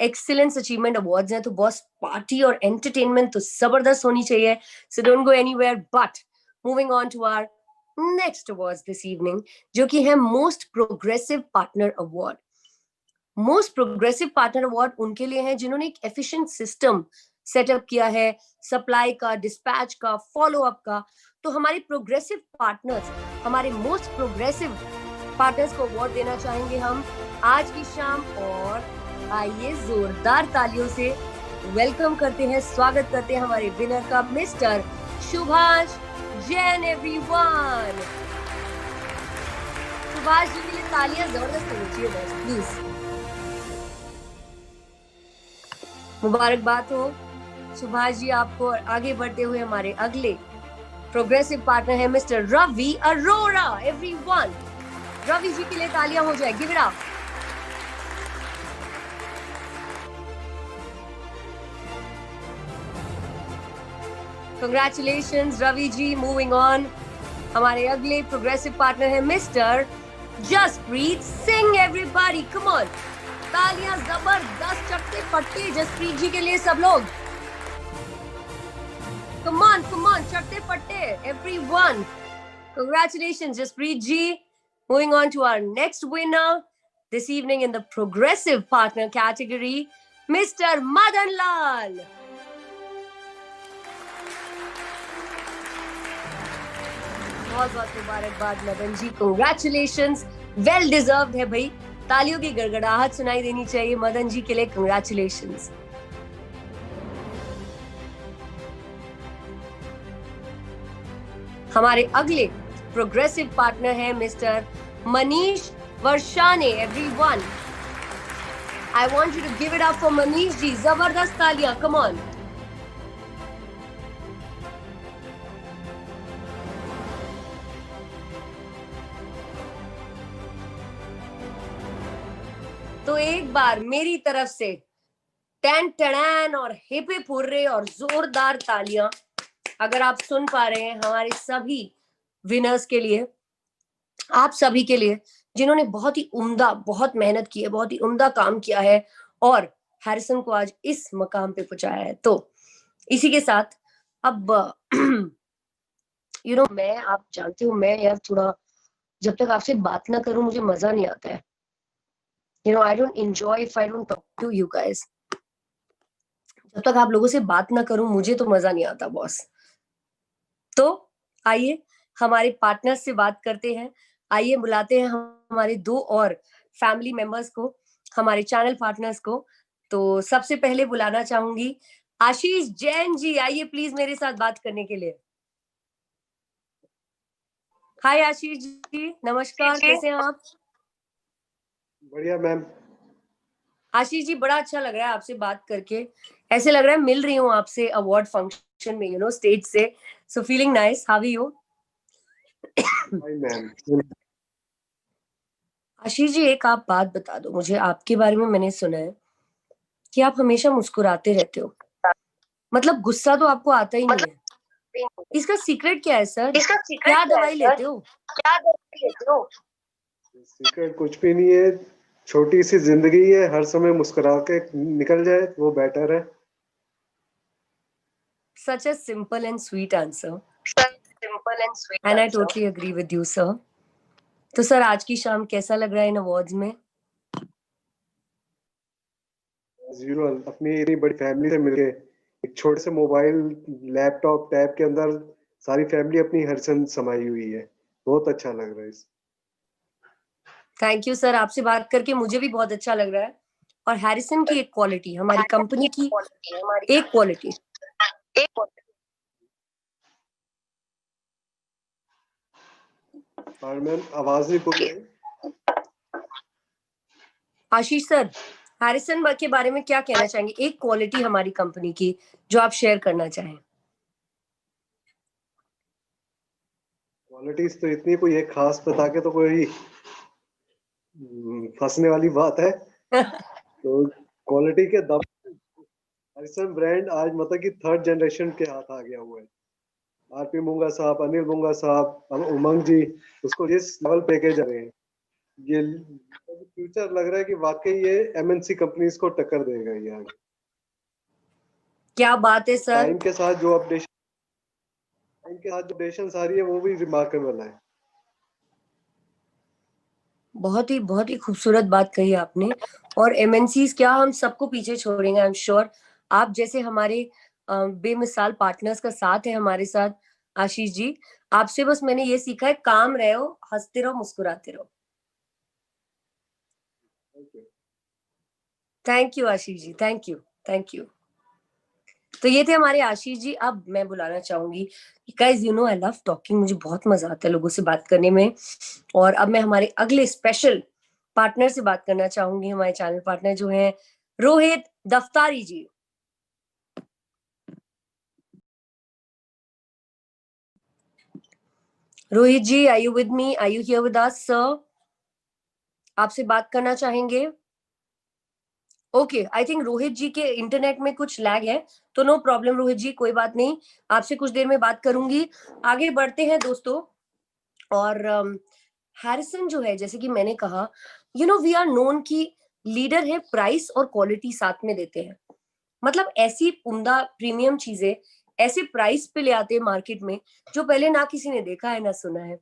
एक्सीलेंस अचीवमेंट अवार्ड्स हैं, तो बॉस पार्टी और एंटरटेनमेंट तो जबरदस्त होनी चाहिए। So don't go anywhere, but moving on to our next awards this evening, जो कि है most progressive partner award. Most progressive partner award उनके लिए है जिन्होंने एक एफिशिएंट सिस्टम सेटअप किया है, सप्लाई का, डिस्पैच का, फॉलो अप का। तो हमारे प्रोग्रेसिव पार्टनर्स, हमारे मोस्ट प्रोग्रेसिव पार्टनर्स को अवार्ड देना चाहेंगे हम आज की शाम। और आइए जोरदार तालियों से वेलकम करते हैं, स्वागत करते हैं हमारे विनर का, मिस्टर सुभाष जैन। एवरीवन, सुभाष जी के लिए तालियां जबरदस्त होनी चाहिए बस, प्लीज। मुबारकबाद हो सुभाष जी आपको। और आगे बढ़ते हुए हमारे अगले प्रोग्रेसिव पार्टनर है मिस्टर रवि अरोड़ा। एवरीवन, रवि जी के लिए तालियां हो जाए। Give it up. Congratulations Ravi ji. Moving on, हमारे अगले प्रोग्रेसिव पार्टनर है mister Jaspreet Singh. Everybody come on, तालियां जबरदस्त चटके पट्टे जसप्रीत जी के लिए सब लोग। कम ऑन चटके पट्टे everyone. Congratulations Jaspreet ji. Moving on to our next winner this evening in the progressive partner category, Mr. Madan Lal. बहुत बहुत मुबारकबाद Madan ji, congratulations, well deserved है भाई। तालियों की गड़गड़ाहट सुनाई देनी चाहिए मदन जी के लिए। कंग्रेचुलेशंस। हमारे अगले प्रोग्रेसिव पार्टनर है mister Manish Varshney. Everyone, I want you to give it up for Manish ji. जबरदस्त तालियां, कम ऑन। तो एक बार मेरी तरफ से टैन टैन और हिप हिप हुर्रे और जोरदार तालियां अगर आप सुन पा रहे हैं हमारे सभी विनर्स के लिए, आप सभी के लिए जिन्होंने बहुत ही उम्दा, बहुत मेहनत की है, बहुत ही उम्दा काम किया है और हैरिसन को आज इस मकाम पे पहुंचाया है। तो इसी के साथ अब मैं, आप जानते हो मैं यार थोड़ा जब तक आपसे बात ना करूं मुझे मजा नहीं आता है। I don't enjoy if I don't talk to you guys. जब तक आप लोगों से बात ना करूं मुझे तो मजा नहीं आता बॉस. तो आइए हमारे पार्टनर से बात करते हैं. आइए बुलाते हैं हमारे 2 और फैमिली मेंबर्स को, हमारे चैनल पार्टनर्स को. तो सबसे पहले बुलाना चाहूंगी आशीष जैन जी. आइए प्लीज मेरे साथ बात करने के लिए. हाय आशीष जी, नमस्कार. कैसे हैं आप?
बढ़िया मैम.
आशीष जी बड़ा अच्छा लग रहा है आपसे बात करके. ऐसे लग रहा है मिल रही हूँ आपसे अवार्ड फंक्शन में, स्टेज से. So feeling nice. How are you?
Hi ma'am.
Ashish ji एक आप बात बता दो मुझे. आपके बारे में मैंने सुना है कि आप हमेशा मुस्कुराते रहते हो. मतलब गुस्सा तो आपको आता ही नहीं है. इसका सीक्रेट क्या है सर? क्या दवाई लेते हो?
सीक्रेट कुछ भी नहीं है. छोटी सी जिंदगी है, हर समय मुस्कुरा के निकल जाए वो बेटर है.
Such a simple and sweet answer. And I totally agree with you, sir. तो सर आज की शाम कैसा लग रहा है इन अवार्ड्स में?
यूजुअल अपनी इतनी बड़ी फैमिली से मिलके एक छोटे से मोबाइल लैपटॉप टैब के अंदर सारी फैमिली अपनी हरचंद समाई हुई है. बहुत अच्छा लग रहा है.
Thank you sir. आपसे बात करके मुझे भी बहुत अच्छा लग रहा है. और हैरिसन की एक क्वालिटी, हमारी कंपनी की एक क्वालिटी.
और मैम आवाज नहीं पूरी.
आशीष सर हैरिसन के बारे में क्या कहना चाहेंगे? एक क्वालिटी हमारी कंपनी की जो आप शेयर करना चाहें.
क्वालिटीज तो इतनी कोई एक खास बता के तो कोई फंसने वाली बात है. तो क्वालिटी के दम हैरिसन ब्रांड आज मतलब कि 3rd जनरेशन के हाथ आ गया हुआ है. आरपी मूंगा साहब, अनिल मूंगा साहब, अब उमंग जी उसको जिस लेवल पे के जा रहे हैं, ये फ्यूचर लग रहा है कि वाकई ये एमएनसी कंपनीज को टक्कर देगा. ये आगे
क्या बात है सर.
टाइम के साथ जो अपडेशन आ रही है वो भी रिमार्केबल है.
बहुत ही खूबसूरत बात कही आपने. और एमएनसीज क्या, हम सबको पीछे छोड़ेंगे. आई एम श्योर आप जैसे हमारे बेमिसाल पार्टनर्स का साथ है हमारे साथ. आशीष जी आपसे बस मैंने ये सीखा है, काम रहो, हंसते रहो, मुस्कुराते रहो. Thank you Ashish ji. Thank you. तो ये थे हमारे आशीष जी. अब मैं बुलाना चाहूंगी गाइस, आई लव टॉकिंग. मुझे बहुत मजा आता है लोगों से बात करने में. और अब मैं हमारे अगले स्पेशल पार्टनर से बात करना चाहूंगी. हमारे चैनल पार्टनर जो हैं Rohit Daftari ji. Rohit ji are you with me? Are you here with us sir? आपसे बात करना चाहेंगे. Okay I think Rohit ji के इंटरनेट में कुछ लैग है, तो नो प्रॉब्लम रोहित जी, कोई बात नहीं. आपसे कुछ देर में बात करूंगी. आगे बढ़ते हैं दोस्तों. और हैरिसन जो है, जैसे कि मैंने कहा, वी आर नोन की लीडर है, प्राइस और क्वालिटी साथ में देते हैं. मतलब ऐसी उम्दा प्रीमियम चीजें ऐसे प्राइस पे ले आते हैं मार्केट में जो पहले ना किसी ने देखा है ना सुना है.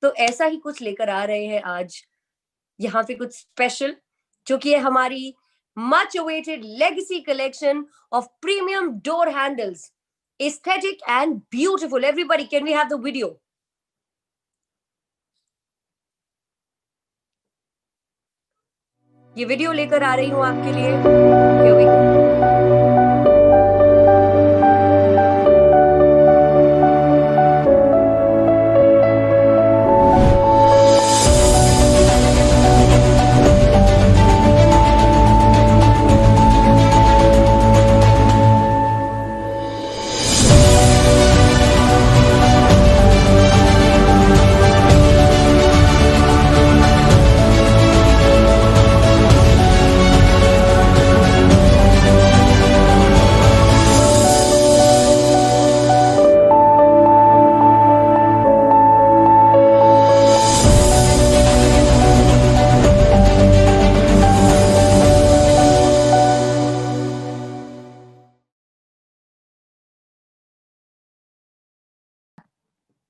तो ऐसा ही कुछ लेकर आ रहे हैं आज यहाँ पे कुछ स्पेशल, जो कि है हमारी much awaited legacy collection of premium door handles, aesthetic and beautiful. Everybody, can we have the video? ये वीडियो लेकर आ रही हूं आपके लिए. Here we go.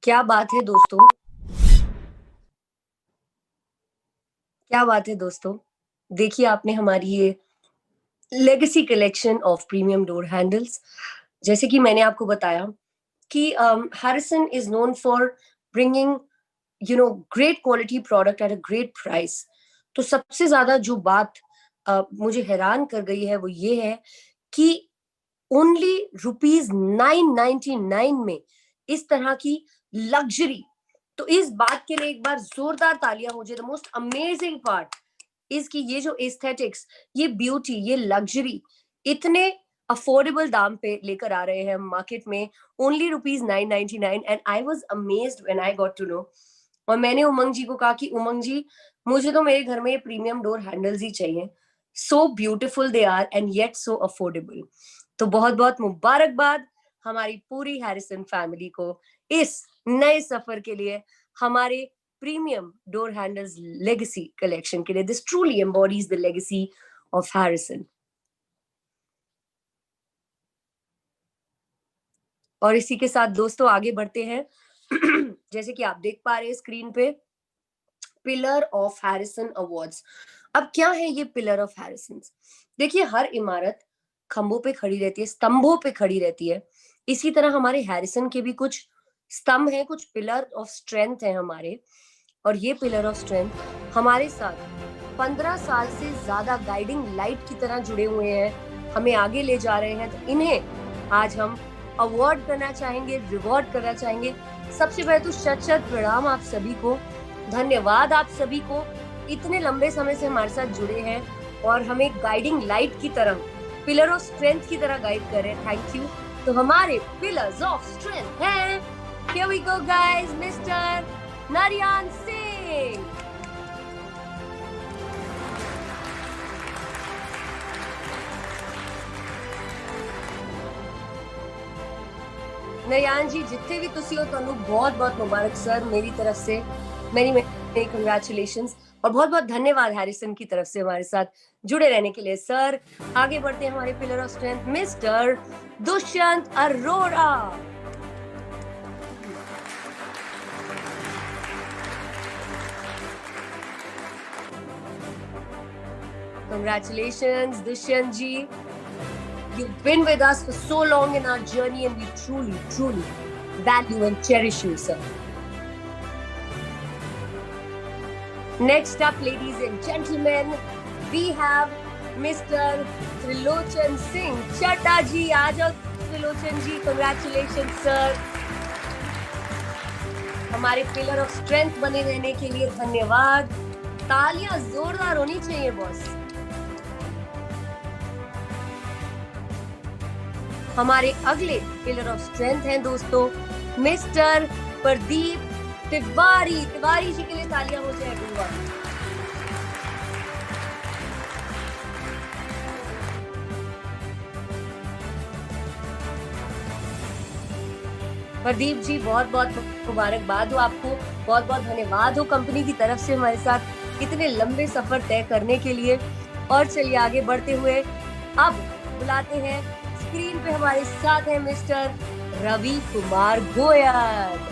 क्या बात है दोस्तों, क्या बात है दोस्तों. देखिए आपने हमारी ये legacy collection of premium door handles, जैसे कि मैंने आपको बताया कि Harrison is known for bringing great quality product at a great price. तो सबसे ज्यादा जो बात मुझे हैरान कर गई है वो ये है कि ओनली ₹999 में इस तरह की लग्जरी। तो इस बात के लिए एक बार जोरदार तालियां हो जाए। द मोस्ट अमेजिंग पार्ट इसकी ये जो एस्थेटिक्स, ये ब्यूटी, ये लग्जरी इतने अफोर्डेबल दाम पे लेकर आ रहे हैं मार्केट में, only ₹999। And I was amazed when I got to know. और मैंने उमंग जी को कहा कि उमंग जी, मुझे तो मेरे घर में ये प्रीमियम डोर हैंडल्स ही चाहिए। So beautiful they are and yet so affordable. तो बहुत बहुत मुबारकबाद हमारी पूरी हैरिसन फैमिली को इस नए सफर के लिए, हमारे premium door handles legacy collection के लिए। This truly embodies the legacy of Harrison. और इसी के साथ दोस्तों आगे बढ़ते हैं। जैसे कि आप देख पा रहे हैं स्क्रीन पे, पिलर ऑफ हैरिसन अवार्ड्स। अब क्या है ये पिलर ऑफ हैरिसन? देखिए, हर इमारत खंभों पे खड़ी रहती है, स्तंभों पे खड़ी रहती है। इसी तरह हमारे हैरिसन के भी कुछ स्तंभ हैं, कुछ पिलर ऑफ स्ट्रेंथ हैं हमारे। और ये पिलर ऑफ स्ट्रेंथ हमारे साथ 15 साल से ज्यादा गाइडिंग लाइट की तरह जुड़े हुए हैं, हमें आगे ले जा रहे हैं। तो इन्हें आज हम अवार्ड करना चाहेंगे, रिवॉर्ड करना चाहेंगे। सबसे पहले तो शत शत प्रणाम आप सभी को, धन्यवाद आप सभी को, इतने लंबे समय से हमारे साथ जुड़े हैं और हमें गाइडिंग लाइट की तरह, पिलर ऑफ स्ट्रेंथ की तरह गाइड कर रहे हैं। Thank you. तो हमारे पिलर्स ऑफ स्ट्रेंथ हैं, here we go guys, mister Nariyan Singh, Nariyan ji जिथे भी तुसी हो तुहानू बहुत बहुत मुबारक सर मेरी तरफ से, मेरी कंग्रेचुलेशंस और बहुत बहुत धन्यवाद हैरिसन की तरफ से हमारे साथ जुड़े रहने के लिए सर। आगे बढ़ते हैं हमारे pillar of strength, mister Dushyant Arora. Congratulations, Dushyant ji. You've been with us for so long in our journey and we truly, truly value and cherish you, sir. Next up, ladies and gentlemen, we have Mr. Trilochan Singh Chatta ji. Aajo Trilochan ji, congratulations, sir. हमारे pillar of strength बने रहने के लिए धन्यवाद। तालियां जोरदार होनी चाहिए बॉस। हमारे अगले पिलर ऑफ स्ट्रेंथ हैं दोस्तों मिस्टर प्रदीप तिवारी। तिवारी जी के लिए तालियां हो जाए everyone। प्रदीप जी बहुत बहुत मुबारकबाद हो आपको, बहुत बहुत धन्यवाद हो कंपनी की तरफ से हमारे साथ इतने लंबे सफर तय करने के लिए। और चलिए आगे बढ़ते हुए अब बुलाते हैं, स्क्रीन पे हमारे साथ है mister Ravi Kumar Goyal.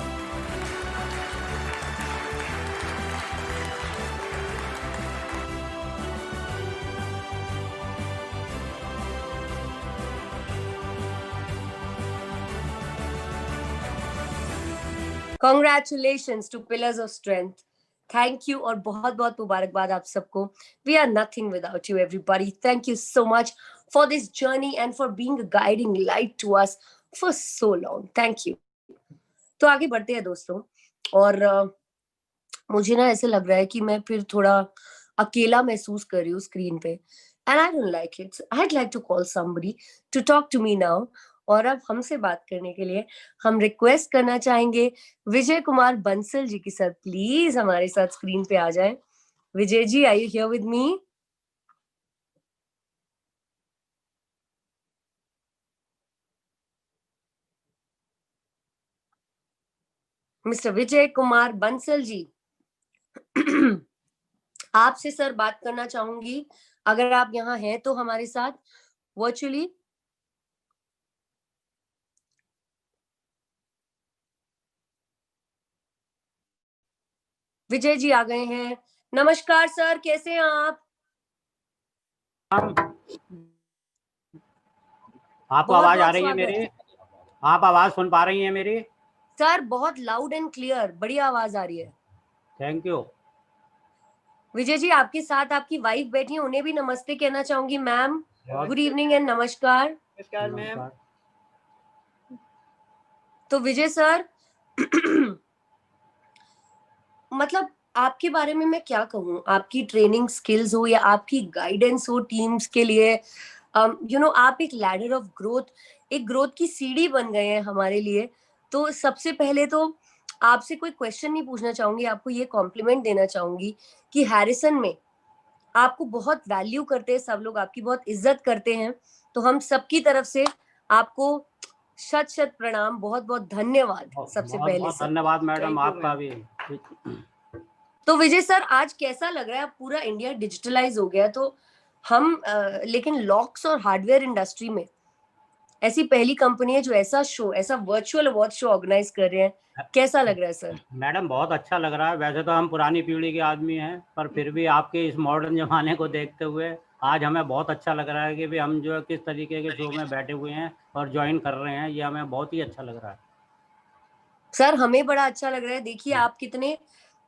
Congratulations to Pillars of Strength. Thank you और बहुत बहुत मुबारकबाद आप सबको। We are nothing without you everybody. Thank you so much for this journey and for being a guiding light to us for so long. Thank you. तो आगे बढ़ते हैं दोस्तों। और मुझे ना ऐसे लग रहा है कि मैं फिर थोड़ा अकेला महसूस कर रही हूँ स्क्रीन पे, and I don't like it. I'd like to call somebody to talk to me now. और अब हमसे बात करने के लिए हम रिक्वेस्ट करना चाहेंगे विजय कुमार बंसल जी के साथ, प्लीज हमारे साथ स्क्रीन पे आ जाएं। Vijay ji, are you here with me? Mister Vijay Kumar Bansal ji, आपसे सर बात करना चाहूंगी, अगर आप यहाँ हैं तो हमारे साथ वर्चुअली। विजय जी आ गए हैं। नमस्कार सर, कैसे हैं आप?
आपको
बहुत
आवाज आ
बहुत
रही है
स्वागत।
मेरी? आप आवाज सुन पा रही हैं मेरी?
सर बहुत लाउड एंड क्लियर, बढ़िया आवाज आ रही है।
Thank you.
विजय जी, आपके साथ आपकी वाइफ बैठी है, उन्हें भी नमस्ते कहना चाहूंगी। मैम गुड इवनिंग एंड नमस्कार।
नमस्कार मैम।
तो विजय सर मतलब आपके बारे में मैं क्या कहूँ, आपकी ट्रेनिंग स्किल्स हो या आपकी गाइडेंस हो टीम्स के लिए, आप एक लैडर ऑफ ग्रोथ, एक ग्रोथ की सीढ़ी बन गए हैं हमारे लिए। तो सबसे पहले तो आपसे कोई क्वेश्चन नहीं पूछना चाहूंगी, आपको ये कॉम्प्लीमेंट देना चाहूंगी कि हैरिसन में आपको बहुत वैल्यू करते हैं सब लोग, आपकी बहुत इज्जत करते हैं। तो हम सबकी तरफ से आपको शत शत प्रणाम, बहुत बहुत धन्यवाद सबसे
बहुत
पहले
बहुत
सर।
धन्यवाद मैडम, आपका भी।
तो विजय सर आज कैसा लग रहा है? पूरा इंडिया डिजिटलाइज हो गया, तो हम लेकिन लॉक्स और हार्डवेयर इंडस्ट्री में ऐसी पहली कंपनी है जो ऐसा शो, ऐसा वर्चुअल अवार्ड शो ऑर्गेनाइज कर रहे हैं। कैसा लग रहा है सर?
मैडम बहुत अच्छा लग रहा है। वैसे तो हम पुरानी पीढ़ी के आदमी हैं, पर फिर भी आपके इस मॉडर्न जमाने को देखते हुए आज हमें बहुत अच्छा लग रहा है कि भी हम जो है किस तरीके के शो में बैठे हुए हैं और ज्वाइन कर रहे हैं। ये हमें बहुत ही अच्छा लग रहा है
सर। हमें बड़ा अच्छा लग रहा है। देखिए आप कितने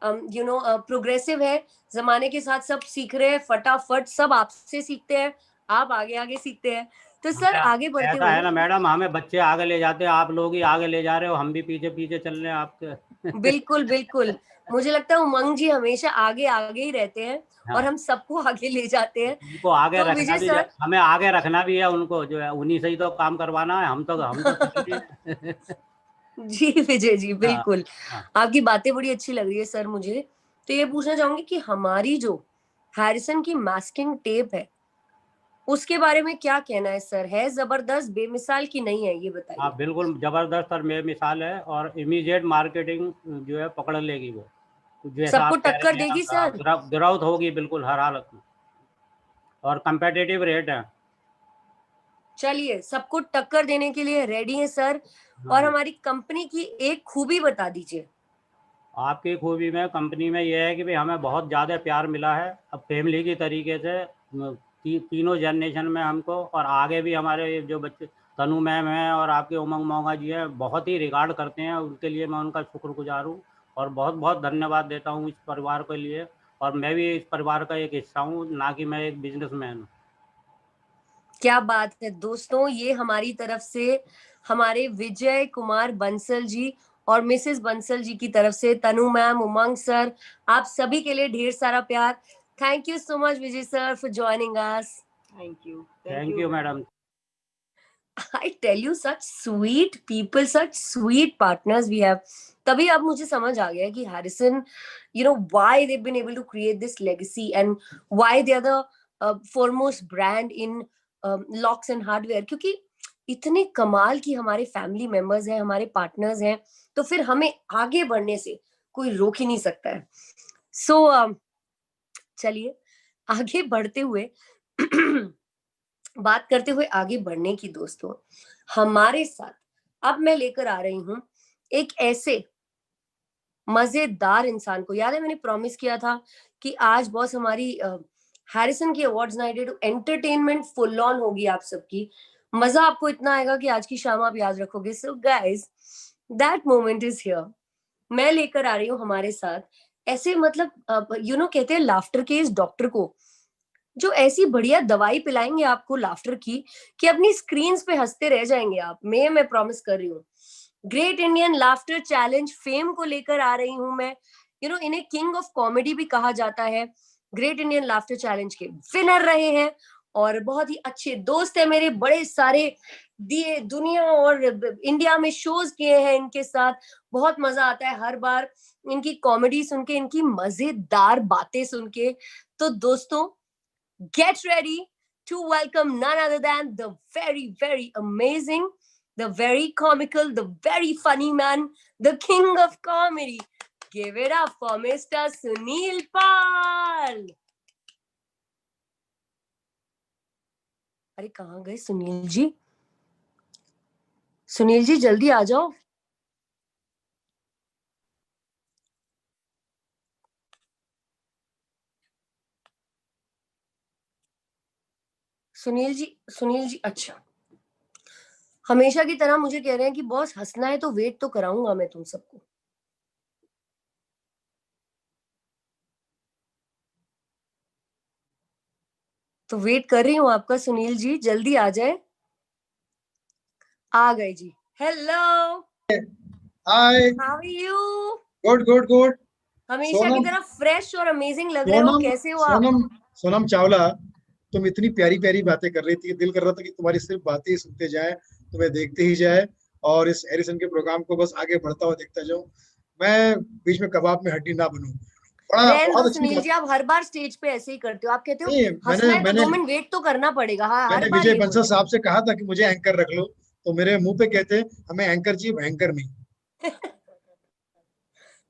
प्रोग्रेसिव है, जमाने के साथ सब सीख रहे हैं, फटाफट सब आपसे सीखते हैं, आप आगे आगे सीखते हैं। तो सर आगे बढ़ते
ऐसा
हुए
है ना मैडम, हमें बच्चे आगे ले जाते हैं, आप लोग ही आगे ले जा रहे हो, हम भी पीछे पीछे चल रहे हैं आपके।
बिल्कुल बिल्कुल, मुझे लगता है उमंग जी हमेशा आगे आगे ही रहते हैं और
हाँ।
हम सबको आगे ले जाते हैं।
उनको आगे
तो
रखना
विजय
भी,
सर
हमें आगे रखना भी है उनको, जो है उन्हीं से ही तो काम करवाना है। हम तो
जी विजय जी
हाँ,
बिल्कुल,
हाँ।
आपकी बातें बड़ी अच्छी लग रही है सर मुझे। तो ये पूछना चाहूंगी कि हमारी जो हैरिसन की मास्किंग टेप है उसके बारे में क्या कहना है सर? है जबरदस्त, बेमिसाल की नहीं है, ये बताइए।
हाँ बिल्कुल जबरदस्त और बेमिसाल है, और इमीडिएट मार्केटिंग जो है पकड़ लेगी वो, जैसा
सबको
आप कह
टक्कर
रहे
देगी
हैं।
सर?
ग्रोथ होगी बिल्कुल हर हालत में, और कंपेटिटिव रेट है।
चलिए, सबको टक्कर देने के लिए रेडी है सर। और हमारी कंपनी की एक खूबी बता दीजिए।
आपकी खूबी में कंपनी में ये है कि भाई हमें बहुत ज़्यादा प्यार मिला है अब फैमिली की तरीके से, तीनों जनरेशन में हमको, और आगे भी हमारे जो बच्चे तनु मैम हैं और आपके उमंग मोंगा जी हैं बहुत ही रिगार्ड करते हैं, उनके लिए मैं उनका शुक्रगुजार हूँ और बहुत बहुत धन्यवाद देता हूँ इस परिवार के लिए। और मैं भी इस परिवार का एक हिस्सा हूँ, ना कि मैं एक बिजनेसमैन हूँ।
क्या बात है दोस्तों, ये हमारी तरफ से हमारे विजय कुमार बंसल जी और मिसेस बंसल जी की तरफ से, तनु मैम, उमंग सर, आप सभी के लिए ढेर सारा प्यार। Thank you so much Vijay sir for joining us.
Thank you madam.
I tell you, such sweet people, such sweet partners we have. तभी अब मुझे समझ आ गया कि Harrison, why they've been able to create this legacy and why they are the foremost brand in locks and hardware, क्योंकि इतने कमाल की हमारे फैमिली मेंबर्स हैं, हमारे पार्टनर्स हैं, तो फिर हमें आगे बढ़ने से कोई रोक ही नहीं सकता है। सो चलिए आगे बढ़ते हुए बात करते हुए आगे बढ़ने की दोस्तों, हमारे साथ अब मैं लेकर आ रही हूं एक ऐसे मजेदार इंसान को। याद है मैंने प्रॉमिस किया था कि आज बॉस हमारी हैरिसन की awards night entertainment full on होगी, आप सबकी मजा आपको इतना आएगा कि आज की शाम आप याद रखोगे। So guys, that moment is here. मैं लेकर आ रही हूँ हमारे साथ ऐसे, मतलब कहते हैं लाफ्टर के इस डॉक्टर को, जो ऐसी बढ़िया दवाई पिलाएंगे आपको लाफ्टर की कि अपनी स्क्रीन्स पे हंसते रह जाएंगे आप। मैं प्रॉमिस कर रही हूँ। Great Indian laughter challenge fame को लेकर आ रही हूं मैं। इन्हें किंग ऑफ कॉमेडी भी कहा जाता है। ग्रेट इंडियन लाफ्टर चैलेंज के विनर रहे हैं और बहुत ही अच्छे दोस्त है मेरे, बड़े सारे दिए दुनिया और इंडिया में शोज किए हैं इनके साथ। बहुत मजा आता है हर बार इनकी कॉमेडी सुन के, इनकी मजेदार बातें सुन के। तो दोस्तों, get ready to welcome none other than the very, very amazing, the very comical, the very funny man, the king of comedy. Give it up for Mr. Sunil Pal. अरे कहाँ गए सुनील जी? सुनील जी जल्दी आ जाओ। सुनील जी अच्छा, हमेशा की तरह मुझे कह रहे हैं कि बॉस हंसना है तो वेट तो कराऊंगा मैं तुम सबको। तो वेट कर रही हूँ आपका सुनील जी, जल्दी आ जाए। आ गए जी। Hello,
hi,
how are you?
Good good good.
हमेशा की तरह फ्रेश और अमेजिंग लग रहे हो,
सोनम
कैसे हो आप?
सोनम सोनम चावला, तुम इतनी प्यारी प्यारी बातें कर रही थी, दिल कर रहा था कि तुम्हारी सिर्फ बातें ही सुनते जाए, तुम्हें देखते ही जाए और इस हैरिसन के प्रोग्राम को बस आगे बढ़ता हुआ देखता जाऊं, मैं बीच में कबाब में हड्डी ना बनूं। बड़ा
रहने
बहुत
दो
अच्छी
सुनील
बात।
जी, आप हर बार स्टेज पे ऐसे ही करते हो। आप कहते हो
नहीं,
हंसना है तो
मैंने
2 मिनट वेट तो करना पड़ेगा। हाँ, हर
मैंने
बार
विजय
ये
बंसल
बोलते
साहब से कहा था कि मुझे एंकर रख लो, तो मेरे मुंह पे कहते हमें एंकर चाहिए, भयंकर नहीं।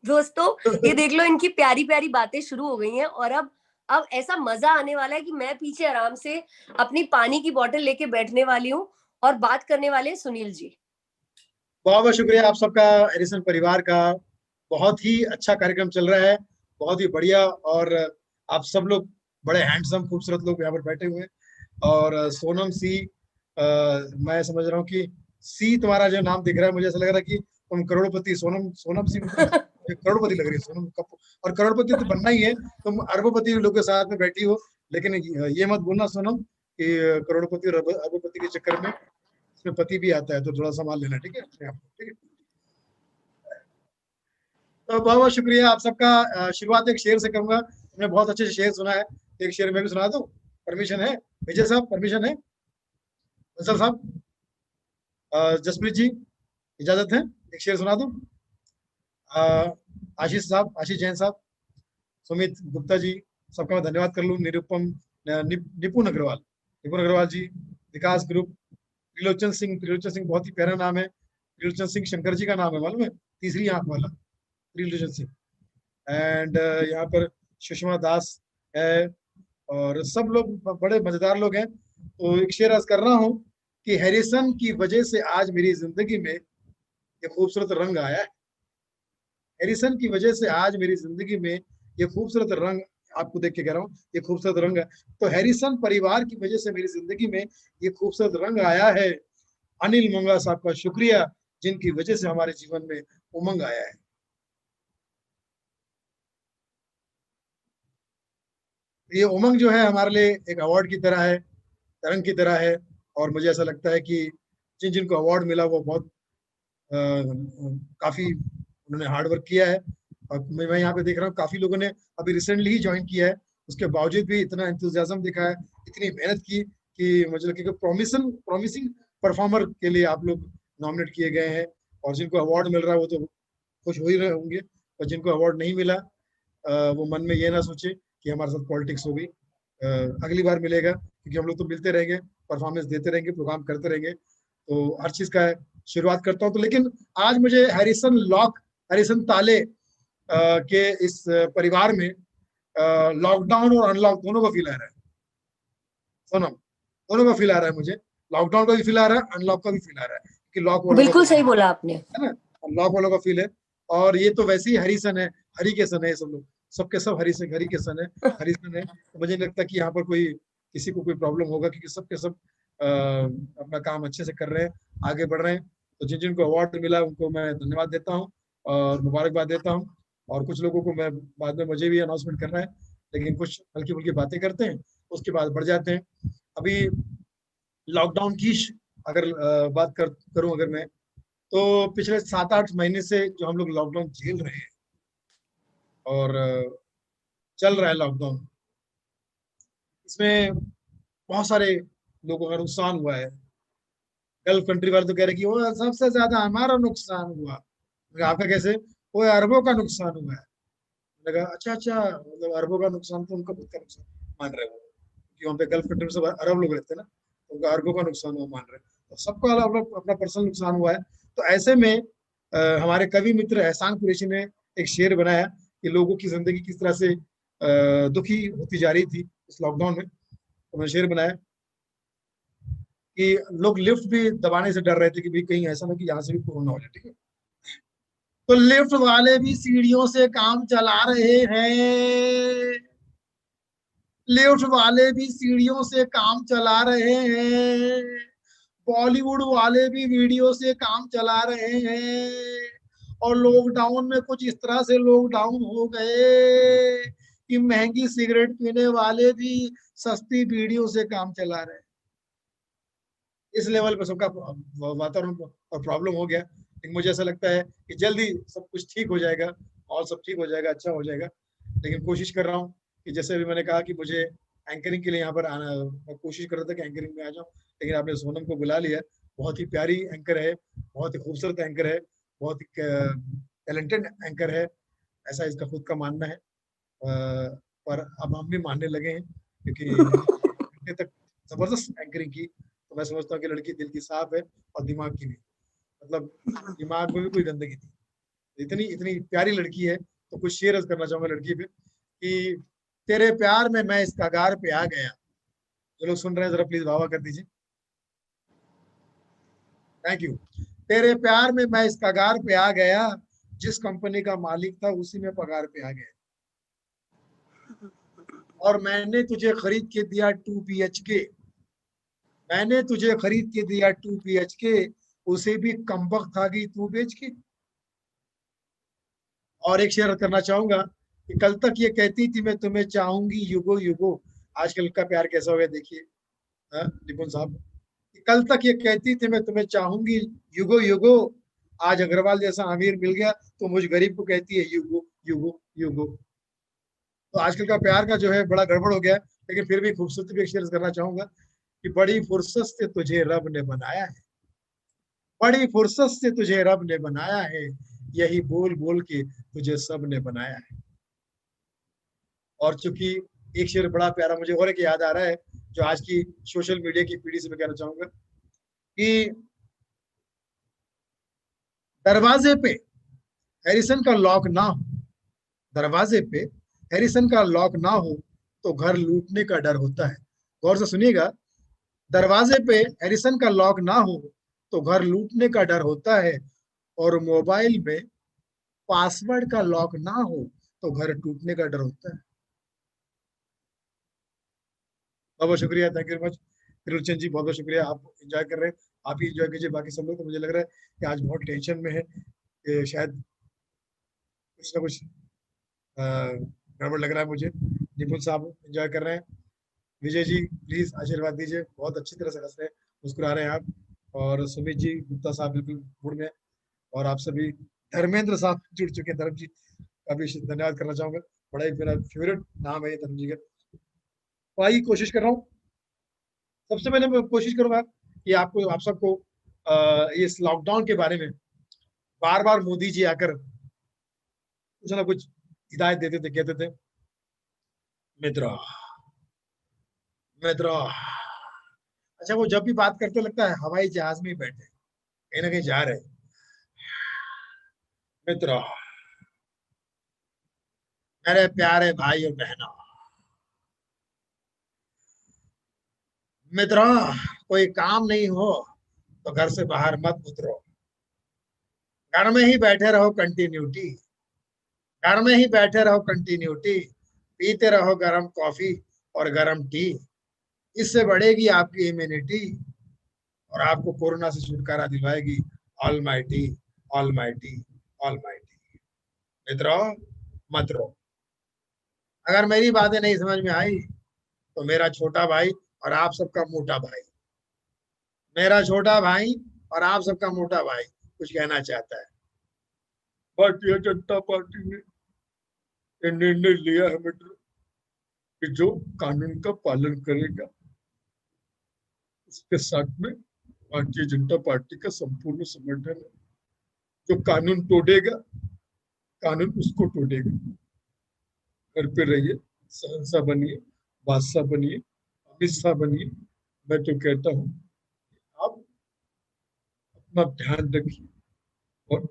दोस्तों ये देख लो, इनकी प्यारी प्यारी बातें शुरू हो गई हैं और अब ऐसा मजा आने वाला है कि मैं पीछे आराम से अपनी पानी की बोतल लेके बैठने वाली हूँ और बात करने वाले हैं सुनील जी।
बहुत बहुत शुक्रिया आप सबका, हैरिसन परिवार का। बहुत ही अच्छा कार्यक्रम चल रहा है, बहुत ही बढ़िया। और आप सब लोग बड़े हैंडसम खूबसूरत लोग यहाँ पर बैठे हुए हैं। और सोनम सी, मैं समझ रहा हूँ कि सी तुम्हारा जो नाम दिख रहा है, मुझे ऐसा लग रहा है कि तुम करोड़पति। सोनम सोनम सी करोड़पति लग रही है सोनम कपूर, और करोड़पति तो बनना ही है, तुम अरबोपति लोग के साथ में बैठी हो। लेकिन ये मत भूलना सोनम कि करोड़पति और अरबोपति के चक्कर में इसमें पति भी आता है, तो थोड़ा संभाल लेना, ठीक है अपने आप को, ठीक है। तो बहुत बहुत शुक्रिया आप सबका। शुरुआत एक शेर से करूंगा, मैंने बहुत अच्छे से शेर सुना है, एक शेर मैं भी सुना दूं, परमिशन है? विजय साहब परमिशन है? बंसल साहब, जसप्रीत जी इजाजत है, एक शेर सुना दूं? आशीष साहब, आशीष जैन साहब, सुमित गुप्ता जी, सबका मैं धन्यवाद कर लूं। निरुपम निपुण अग्रवाल जी, विकास ग्रुप, त्रिलोचन सिंह बहुत ही प्यारा नाम है। त्रिलोचन सिंह शंकर जी का नाम है, मालूम है, तीसरी आंख वाला त्रिलोचन सिंह। एंड यहाँ पर सुषमा दास है और सब लोग बड़े मजेदार लोग हैं। तो एक शेर अर्ज कर रहा हूँ कि हैरिसन की वजह से आज मेरी जिंदगी में ये खूबसूरत रंग आया है। हैरिसन की वजह से आज मेरी जिंदगी में ये खूबसूरत रंग, आपको देख के कह रहा हूँ, ये खूबसूरत रंग है। तो हैरिसन परिवार की वजह से मेरी जिंदगी में ये खूबसूरत रंग आया है। अनिल मोंगा साहब का शुक्रिया, जिनकी वजह से हमारे जीवन में उमंग आया है। ये उमंग जो है हमारे लिए एक अवार्ड की तरह है, तरंग की तरह है। और मुझे ऐसा लगता है कि जिन जिनको अवार्ड मिला वो बहुत काफी उन्होंने हार्ड वर्क किया है। और मैं यहाँ पे देख रहा हूँ काफी लोगों ने अभी रिसेंटली ही ज्वाइन किया है, उसके बावजूद भी इतना एंथुसियाज्म दिखा है, इतनी मेहनत की कि मुझे लगता है कि प्रॉमिसिंग परफॉर्मर के लिए आप लोग नॉमिनेट किए गए हैं। और जिनको अवार्ड मिल रहा है वो तो खुश हो ही रहे होंगे, और जिनको अवार्ड नहीं मिला वो मन में ये ना सोचे कि हमारे साथ पॉलिटिक्स हो गई। अगली बार मिलेगा, क्योंकि हम लोग तो मिलते रहेंगे, परफॉर्मेंस देते रहेंगे, प्रोग्राम करते रहेंगे। तो हर चीज का शुरुआत करता हूँ। तो लेकिन आज मुझे हैरिसन ताले के इस परिवार में लॉकडाउन और अनलॉक दोनों का फील आ रहा है। सोनम, दोनों का फील आ रहा है मुझे, लॉकडाउन का भी फील आ रहा है, अनलॉक का भी फील आ रहा है कि लॉक वालों
बिल्कुल सही बोला आपने,
है ना, लॉक वालों का फील है। और ये तो वैसे ही हरिसन है, हरि के सन है, सब लोग सबके सब हरि के सन है, हरिसन है। तो मुझे नहीं लगता कि यहाँ पर किसी को कोई प्रॉब्लम होगा, क्योंकि सबके सब अपना काम अच्छे से कर रहे हैं, आगे बढ़ रहे हैं। तो जिन जिनको अवार्ड मिला उनको मैं धन्यवाद देता हूँ और मुबारकबाद देता हूँ। और कुछ लोगों को मैं बाद में, मुझे भी अनाउंसमेंट करना है, लेकिन कुछ हल्की फुल्की बातें करते हैं, उसके बाद बढ़ जाते हैं। अभी लॉकडाउन की अगर बात करूं अगर मैं, तो पिछले 7-8 महीने से जो हम लोग लॉकडाउन झेल रहे हैं और चल रहा है लॉकडाउन, इसमें बहुत सारे लोगों का नुकसान हुआ है। गल्फ कंट्री वाले तो कह रहे कि वो सबसे ज्यादा हमारा नुकसान हुआ। आपका कैसे? वो अरबों का नुकसान हुआ है। लगा अच्छा, मतलब अरबों का नुकसान तो उनका खुद का नुकसान मान रहे हो, कि वहाँ पे गल्फ कंट्री में सब अरब लोग रहते हैं ना, उनका अरबों का नुकसान हुआ मान रहे, तो सबको अपना पर्सनल नुकसान हुआ है। तो ऐसे में हमारे कवि मित्र एहसान कुरैशी ने एक शेर बनाया कि लोगों की जिंदगी किस तरह से दुखी होती जा रही थी इस लॉकडाउन में। तो मैंने शेर बनाया कि लोग लिफ्ट भी दबाने से डर रहे थे कि भाई कहीं ऐसा ना कि यहाँ से भी कोरोना हो जाए, ठीक है। तो लिफ्ट वाले भी सीढ़ियों से काम चला रहे हैं, लिफ्ट वाले भी सीढ़ियों से काम चला रहे हैं, बॉलीवुड वाले भी वीडियो से काम चला रहे हैं, और लॉकडाउन में कुछ इस तरह से लॉकडाउन हो गए कि महंगी सिगरेट पीने वाले भी सस्ती वीडियो से काम चला रहे हैं। इस लेवल पे सबका वातावरण और प्रॉब्लम हो गया। लेकिन मुझे ऐसा लगता है कि जल्दी सब कुछ ठीक हो जाएगा और सब ठीक हो जाएगा, अच्छा हो जाएगा। लेकिन कोशिश कर रहा हूँ कि जैसे अभी मैंने कहा कि मुझे एंकरिंग के लिए यहाँ पर आना, मैं कोशिश कर रहा था कि एंकरिंग में आ जाऊँ, लेकिन आपने सोनम को बुला लिया। बहुत ही प्यारी एंकर है, बहुत ही खूबसूरत एंकर है, बहुत ही टैलेंटेड एंकर है, ऐसा इसका खुद का मानना है। पर अब हम भी मानने लगे हैं, क्योंकि तक जबरदस्त एंकरिंग की, तो मैं समझता हूँ कि लड़की दिल की साफ है और दिमाग की भी, मतलब दिमाग में भी कोई गंदगी थी। इतनी इतनी प्यारी लड़की है। तो कुछ शेयर करना चाहूंगा लड़की पे कि तेरे प्यार में मैं इस कगार पे आ गया। जो लोग सुन रहे हैं जरा प्लीज वाह कर दीजिए, थैंक यू। तेरे प्यार में मैं इस कगार पे आ गया, जिस कंपनी का मालिक था उसी में पगार पे आ गया, और मैंने तुझे खरीद के दिया 2 BHK, मैंने तुझे खरीद के दिया 2 BHK, उसे भी कमबख्त आ गई तू बेच के। और एक शेयर करना चाहूंगा कि कल तक ये कहती थी मैं तुम्हें चाहूंगी युगो युगो, आजकल का प्यार कैसा हो गया देखिए निपुण साहब। कल तक ये कहती थी मैं तुम्हें चाहूंगी युगो युगो, आज अग्रवाल जैसा अमीर मिल गया तो मुझ गरीब को कहती है युगो युगो युगो। तो आजकल का प्यार का जो है बड़ा गड़बड़ हो गया। लेकिन फिर भी खूबसूरती भी शेयर करना चाहूंगा कि बड़ी फुर्सत से तुझे रब ने बनाया है, बड़ी फुर्सत से तुझे रब ने बनाया है, यही बोल बोल के तुझे सब ने बनाया है। और चूंकि एक शेर बड़ा प्यारा मुझे और एक याद आ रहा है, जो आज की सोशल मीडिया की पीढ़ी से मैं कहना चाहूंगा कि दरवाजे पे हैरिसन का लॉक ना हो, दरवाजे पे हैरिसन का लॉक ना हो तो घर लूटने का डर होता है। गौर से सुनिएगा, दरवाजे पे हैरिसन का लॉक ना हो तो घर लूटने का डर होता है, और मोबाइल में पासवर्ड का लॉक ना हो तो घर टूटने का डर होता है। बहुत बहुत शुक्रिया, thank you very much Trilochan ji, बहुत बहुत शुक्रिया। आप एंजॉय कर रहे हैं, आप ही एंजॉय कीजिए, बाकी सब लोग। तो मुझे लग रहा है कि आज बहुत टेंशन में है कि शायद कुछ ना कुछ गड़बड़ लग रहा है मुझे। निपुण साहब एंजॉय कर रहे हैं, विजय जी प्लीज आशीर्वाद दीजिए, बहुत अच्छी तरह से हंस रहे हैं, मुस्कुरा रहे हैं आप। और सुमित जी, गुप्ता साहब बिल्कुल मूड में, और आप सभी, धर्मेंद्र साहब जुड़ चुके हैं, धर्म जी का भी धन्यवाद करना चाहूंगा, बड़ा ही मेरा फेवरेट नाम है ये धर्म जी का। तो आइए कोशिश कर रहा हूँ, सबसे पहले मैं कोशिश करूंगा कि आपको, आप सबको इस लॉकडाउन के बारे में बार बार मोदी जी आकर कुछ ना कुछ हिदायत देते थे, कहते थे मित्रों मित्रों। अच्छा, वो जब भी बात करते लगता है हवाई जहाज में ही बैठे, कहीं ना कहीं जा रहे। मित्रों, मेरे प्यारे भाई और बहनों, मित्रों, कोई काम नहीं हो तो घर से बाहर मत उतरो, घर में ही बैठे रहो कंटिन्यूटी, घर में ही बैठे रहो कंटिन्यूटी, पीते रहो गरम कॉफी और गरम टी, इससे बढ़ेगी आपकी इम्यूनिटी और आपको कोरोना से छुटकारा दिलवाएगी ऑलमाइटी ऑलमाइटी ऑलमाइटी। मित्रों, मत रो। अगर मेरी बातें नहीं समझ में आई तो मेरा छोटा भाई और आप सबका मोटा भाई, मेरा छोटा भाई और आप सबका मोटा भाई कुछ कहना चाहता है। भारतीय जनता पार्टी ने निर्णय लिया है मित्रों कि जो कानून का पालन करेगा उसके साथ में भारतीय जनता पार्टी का संपूर्ण समर्थन है। जो कानून तोड़ेगा, कानून उसको तोड़ेगा। घर पे रहिए, सहनशाह बनिए, बादशाह बनिए, अमित शाह बनिए। मैं तो कहता हूँ आप अपना ध्यान रखिए और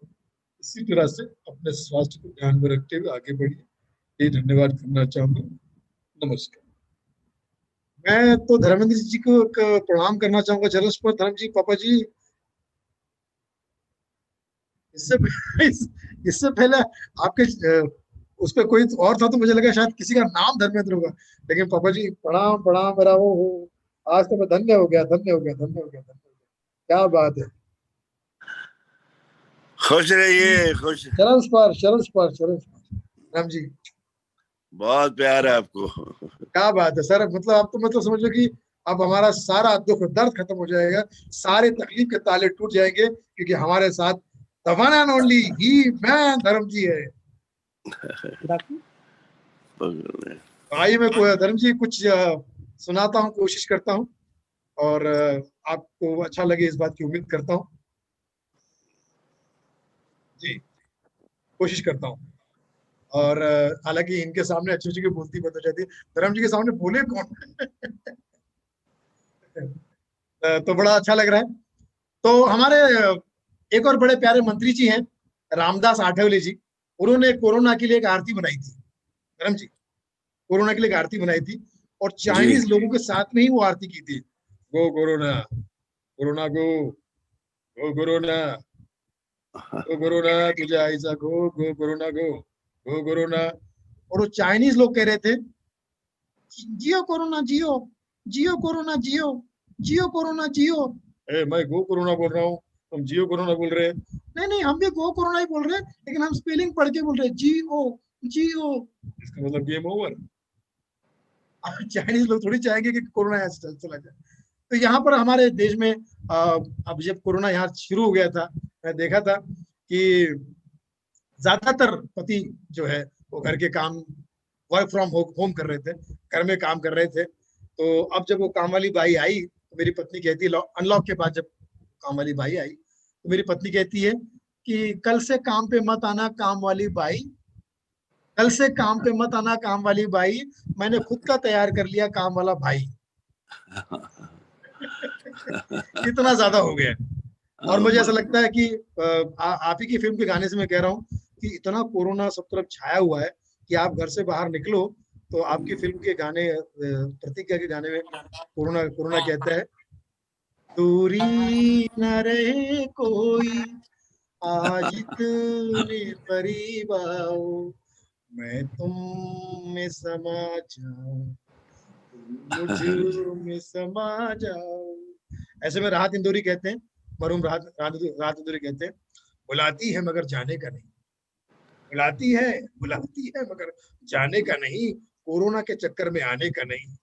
इसी तरह से अपने स्वास्थ्य को ध्यान में रखते हुए आगे बढ़िए। ये धन्यवाद करना चाहूंगा। नमस्कार। मैं तो धर्मेंद्र जी को प्रणाम करना चाहूंगा चरण पर। धर्म जी, पापा जी, इससे पहले आपके उस पर कोई और था तो मुझे लगा शायद किसी का नाम धर्मेंद्र होगा, लेकिन पापा जी प्रणाम प्रणाम, मेरा वो हो, आज तो मैं धन्य हो गया, धन्य हो गया, धन्य हो गया, धन्य हो गया। क्या बात है।
खुश रहिए, खुश।
चरण स्पर्श, चरण स्पर्श, चरण स्पर्श। राम जी
बहुत प्यार है आपको।
क्या बात है सर, मतलब आप तो मतलब समझ लो कि अब हमारा सारा दुख दर्द खत्म हो जाएगा, सारे तकलीफ के ताले टूट जाएंगे, क्योंकि हमारे साथ the one and only he man धर्म जी है। आइए मैं धर्म जी कुछ सुनाता हूँ, कोशिश करता हूँ, और आपको अच्छा लगे इस बात की उम्मीद करता हूँ जी, कोशिश करता हूँ। और हालांकि इनके सामने अच्छी अच्छी की बोलती बंद हो जाती है, धर्म जी के सामने बोले कौन। तो बड़ा अच्छा लग रहा है। तो हमारे एक और बड़े प्यारे मंत्री जी हैं, रामदास आठवले जी, उन्होंने कोरोना के लिए एक आरती बनाई थी। धर्म जी कोरोना के लिए एक आरती बनाई थी, और चाइनीज लोगों के साथ में ही वो आरती की थी। गो कोरोना, कोरोना गो, गो कोरोना, गो कोरोना तुझे ऐसा गो, गो कोरोना गो, गो कोरोना। और वो चाइनीज लोग कह रहे थे जियो कोरोना जियो, जियो कोरोना जियो, जियो कोरोना जियो। मैं गो कोरोना बोल रहा हूँ, तुम जियो कोरोना बोल रहे हैं। नहीं नहीं, हम भी गो कोरोना ही बोल रहे हैं, लेकिन हम स्पेलिंग पढ़ के बोल रहे हैं जियो जियो। इसका मतलब गेम ओवर। चाइनीज लोग थोड़ी चाहेंगे कि कोरोना यहाँ से चला जाए। तो यहाँ पर हमारे देश में अब जब कोरोना यहाँ शुरू हो गया था, मैं देखा था कि ज्यादातर पति जो है वो घर के काम वर्क फ्रॉम होम कर रहे थे, घर में काम कर रहे थे। तो अब जब वो काम वाली बाई आई तो मेरी पत्नी कहती है, अनलॉक के बाद जब काम वाली बाई आई तो मेरी पत्नी कहती है कि कल से काम पे मत आना काम वाली बाई, कल से काम पे मत आना काम वाली बाई, मैंने खुद का तैयार कर लिया काम वाला भाई। इतना ज्यादा हो गया। और मुझे ऐसा लगता है कि आप ही की फिल्म के गाने से मैं कह रहा हूँ कि इतना कोरोना सब तरफ छाया हुआ है कि आप घर से बाहर निकलो तो आपकी फिल्म के गाने, प्रतिज्ञा के गाने में कोरोना कोरोना कहता है, दूरी न रहे कोई आज इतने करीब आओ, मैं तुम में समा जाऊं, मुझ में समा जाओ। ऐसे में राहत इंदौरी कहते हैं, मरहूम राहत इंदौरी कहते हैं, बुलाती है मगर जाने का नहीं, बुलाती है मगर जाने का नहीं, कोरोना के चक्कर में आने का नहीं।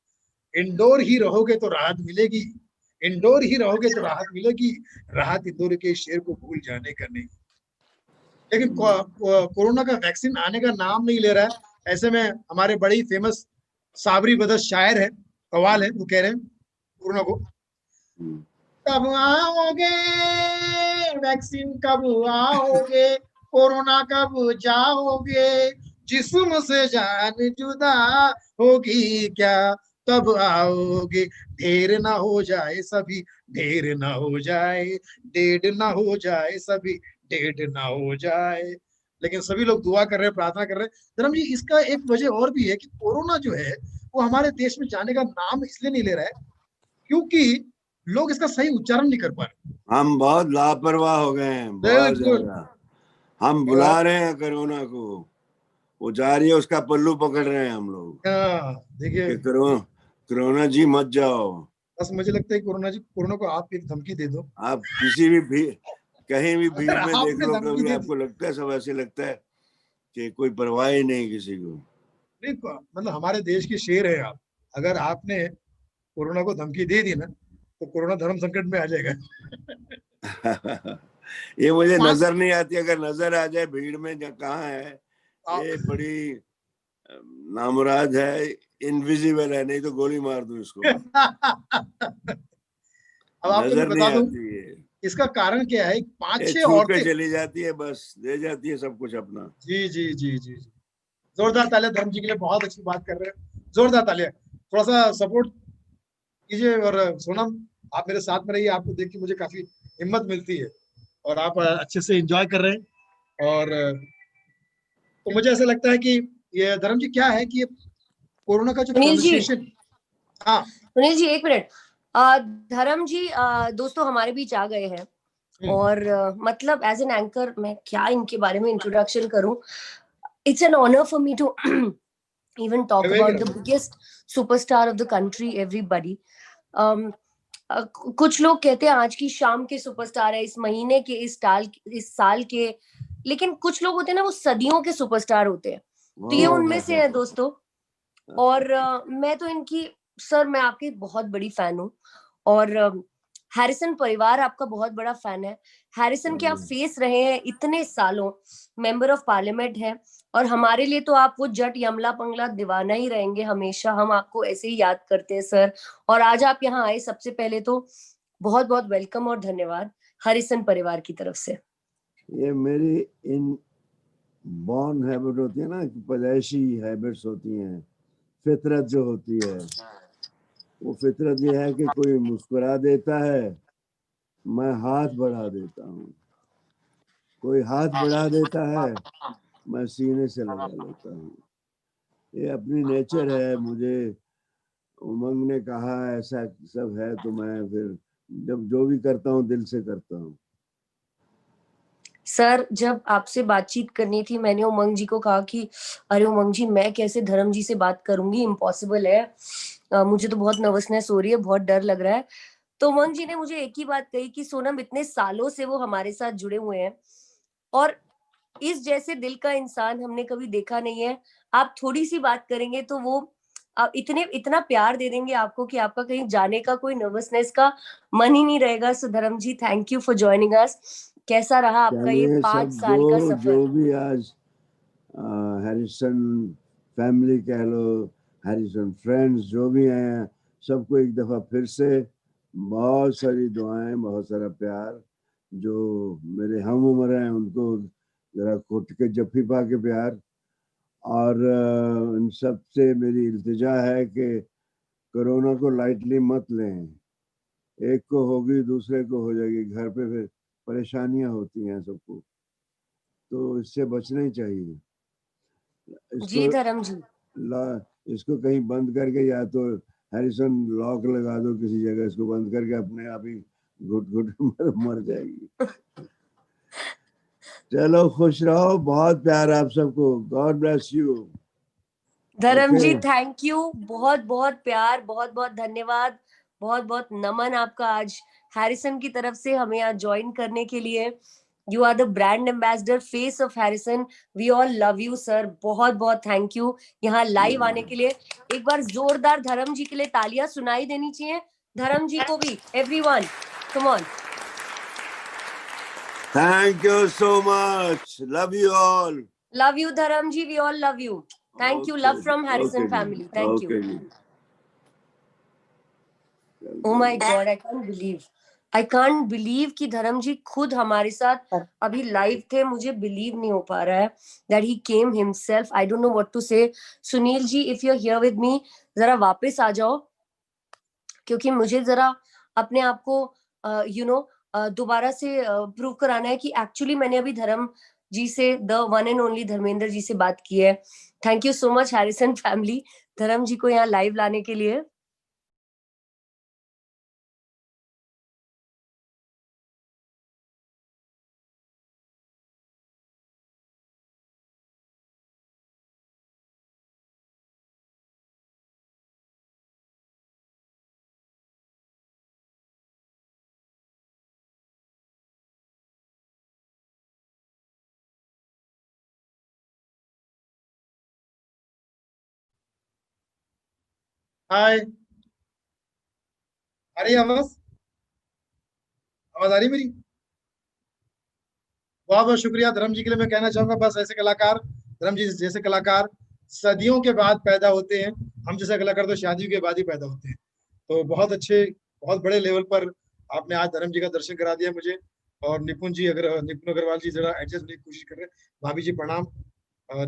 इंडोर ही रहोगे तो राहत मिलेगी, इंडोर ही रहोगे तो राहत मिलेगी, राहत इंदौर के शेर को भूल जाने का नहीं। लेकिन कोरोना का वैक्सीन आने का नाम नहीं ले रहा है। ऐसे में हमारे बड़ी फेमस साबरी ब्रदर्स शायर है, कव्वाल है, वो कह रहे हैं कोरोना को, कब आओगे वैक्सीन, कब आओगे कोरोना, कब जाओगे, जिस्म से जान जुदा होगी क्या, तब आओगे, देर ना हो जाए सभी, देर ना हो जाए, डेढ़ ना हो जाए सभी, डेढ़ ना हो जाए। लेकिन सभी लोग दुआ कर रहे हैं, प्रार्थना कर रहे हैं। धर्म जी इसका एक वजह और भी है कि कोरोना जो है वो हमारे देश में जाने का नाम इसलिए नहीं ले रहा है क्योंकि लोग इसका सही उच्चारण नहीं कर पा रहे।
हम बहुत लापरवाह हो गए हैं, बहुत ज्यादा। हम बुला रहे हैं कोरोना को, वो जा रही है, उसका पल्लू पकड़ रहे हैं हम लोग।
देखिए
कोरोना जी मत जाओ।
बस मुझे लगता है कोरोना को आप एक धमकी दे दो।
आप किसी भी कहीं भी भीड़ में देख लो, कभी आपको लगता है, सब ऐसे लगता है कि कोई परवाह ही नहीं किसी को।
नहीं, मतलब हमारे देश के शेर है आप, अगर आपने कोरोना को धमकी दे दी ना तो कोरोना धर्म संकट में आ जाएगा।
ये मुझे नजर नहीं आती, अगर नजर आ जाए भीड़ में कहाँ है, ये बड़ी नामुराद है, इनविजिबल है, नहीं तो गोली मार दूं इसको।
अब आपको मैं बता दूं इसका कारण क्या है। 5-6 औरतें
चली जाती है, बस दे जाती है सब कुछ अपना।
जी जी जी जी, जोरदार तालियां धर्म जी के लिए, बहुत अच्छी बात कर रहे हैं, जोरदार तालियां। थोड़ा सा सपोर्ट कीजिए। और सोनम आप मेरे साथ में रहिए, आपको देख के मुझे काफी हिम्मत मिलती है और आप अच्छे से एंजॉय कर रहे हैं। और तो मुझे ऐसा लगता है कि ये धर्म जी क्या है कि ये कोरोना का जो कन्वर्सेशन। हाँ
सुनील जी एक मिनट, धर्म जी दोस्तों हमारे बीच आ गए हैं और मतलब एज एन एंकर मैं क्या इनके बारे में इंट्रोडक्शन करूं। it's an honor for me to even talk about the biggest superstar of the country, everybody. कुछ लोग कहते हैं आज की शाम के सुपरस्टार है, इस महीने के, इस साल के, लेकिन कुछ लोग होते हैं ना, वो सदियों के सुपरस्टार होते हैं, तो ये उनमें से है दोस्तों। और मैं तो इनकी, सर मैं आपकी बहुत बड़ी फैन हूँ, और हैरिसन परिवार आपका बहुत बड़ा फैन है। हैरिसन के आप फेस रहे हैं इतने सालों, मेंबर ऑफ पार्लियामेंट है, और हमारे लिए तो आप वो जट यमला पंगला दीवाना ही रहेंगे हमेशा। हम आपको ऐसे ही याद करते हैं सर, और आज आप यहाँ आए, सबसे पहले तो बहुत बहुत वेलकम और धन्यवाद हैरिसन परिवार की तरफ से।
ये मेरी इन बॉर्न हैबिट होती है ना, पैदाइशी हैबिट्स होती हैं, फितरत जो होती है, वो फितरत ये है कि कोई मुस्कुरा देता है, मैं हाथ बढ़ा देता हूँ, कोई हाथ बढ़ा देता है, मैं सीने से लगा लेता हूँ। ये अपनी नेचर है। मुझे उमंग ने कहा ऐसा सब है, तो मैं फिर जब जो भी करता हूँ दिल से करता हूँ।
सर जब आपसे बातचीत करनी थी, मैंने उमंग जी को कहा कि अरे उमंग जी, मैं कैसे धर्म जी से बात करूंगी, इम्पॉसिबल है, मुझे तो बहुत नर्वसनेस हो रही है, बहुत डर लग रहा है। तो उमंग जी ने मुझे एक ही बात कही कि सोनम, इतने सालों से वो हमारे साथ जुड़े हुए हैं, और इस जैसे दिल का इंसान हमने कभी देखा नहीं है। आप थोड़ी सी बात करेंगे तो वो इतना प्यार दे देंगे आपको कि आपका कहीं जाने का, कोई नर्वसनेस का मन ही नहीं रहेगा। So Dharm ji, thank you for joining us. कैसा रहा आपका ये 5 साल का सफर?
जो भी आज हैरिसन फैमिली कह लो, हैरिसन फ्रेंड्स जो भी हैं, सबको एक दफा फिर से बहुत सारी दुआएं, बहुत सारा प्यार। जो मेरे हम उम्र हैं उनको जरा घुट के जफ्फी पा के प्यार। और इन सब से मेरी इल्तिजा है कि कोरोना को लाइटली मत लें, एक को होगी दूसरे को हो जाएगी, घर पे फिर परेशानियां होती हैं सबको, तो इससे बचना ही चाहिए।
जी धर्म जी,
इसको कहीं बंद करके, या तो हैरिसन लॉक लगा दो किसी जगह, इसको बंद करके अपने आप ही घुट घुट मर जाएगी। चलो खुश रहो, बहुत प्यार आप सबको, गॉड ब्लेस यू।
धर्म जी थैंक यू, बहुत बहुत प्यार, बहुत बहुत धन्यवाद, बहुत बहुत नमन आपका आज हैरिसन की तरफ से हमें यहाँ ज्वाइन करने के लिए। You are the brand ambassador, face of Harrison, we all love you sir, बहुत बहुत थैंक यू यहाँ लाइव आने के लिए। एक बार जोरदार धर्म जी के लिए तालियां सुनाई देनी चाहिए, धर्म जी को भी, everyone come on.
Thank you so much. Love you all.
Love you Dharam ji, we all love you. Thank you, love from Harrison family. Thank you. Oh my God, I can't believe कि धर्म जी खुद हमारे साथ अभी live थे। मुझे believe नहीं हो पा रहा है that he came himself. I don't know what to say. Sunil ji, if you're here with me, जरा वापस आ जाओ, क्योंकि मुझे जरा अपने आप को दोबारा से प्रूव कराना है कि एक्चुअली मैंने अभी धर्म जी से, the one and only Dharmendra ji से बात की है। Thank you so much Harrison family, Dharm ji को यहाँ लाइव लाने के लिए।
हाय, आ रही आवाज आ रही मेरी? बहुत बहुत शुक्रिया धर्म जी के लिए। मैं कहना चाहूंगा, बस ऐसे कलाकार, धर्म जी जैसे कलाकार सदियों के बाद पैदा होते हैं, हम जैसे कलाकार तो शादियों के बाद ही पैदा होते हैं। तो बहुत अच्छे, बहुत बड़े लेवल पर आपने आज धर्म जी का दर्शन करा दिया मुझे। और निपुण अग्रवाल जी जरा एडजस्ट होने की कोशिश कर रहे हैं। भाभी जी प्रणाम।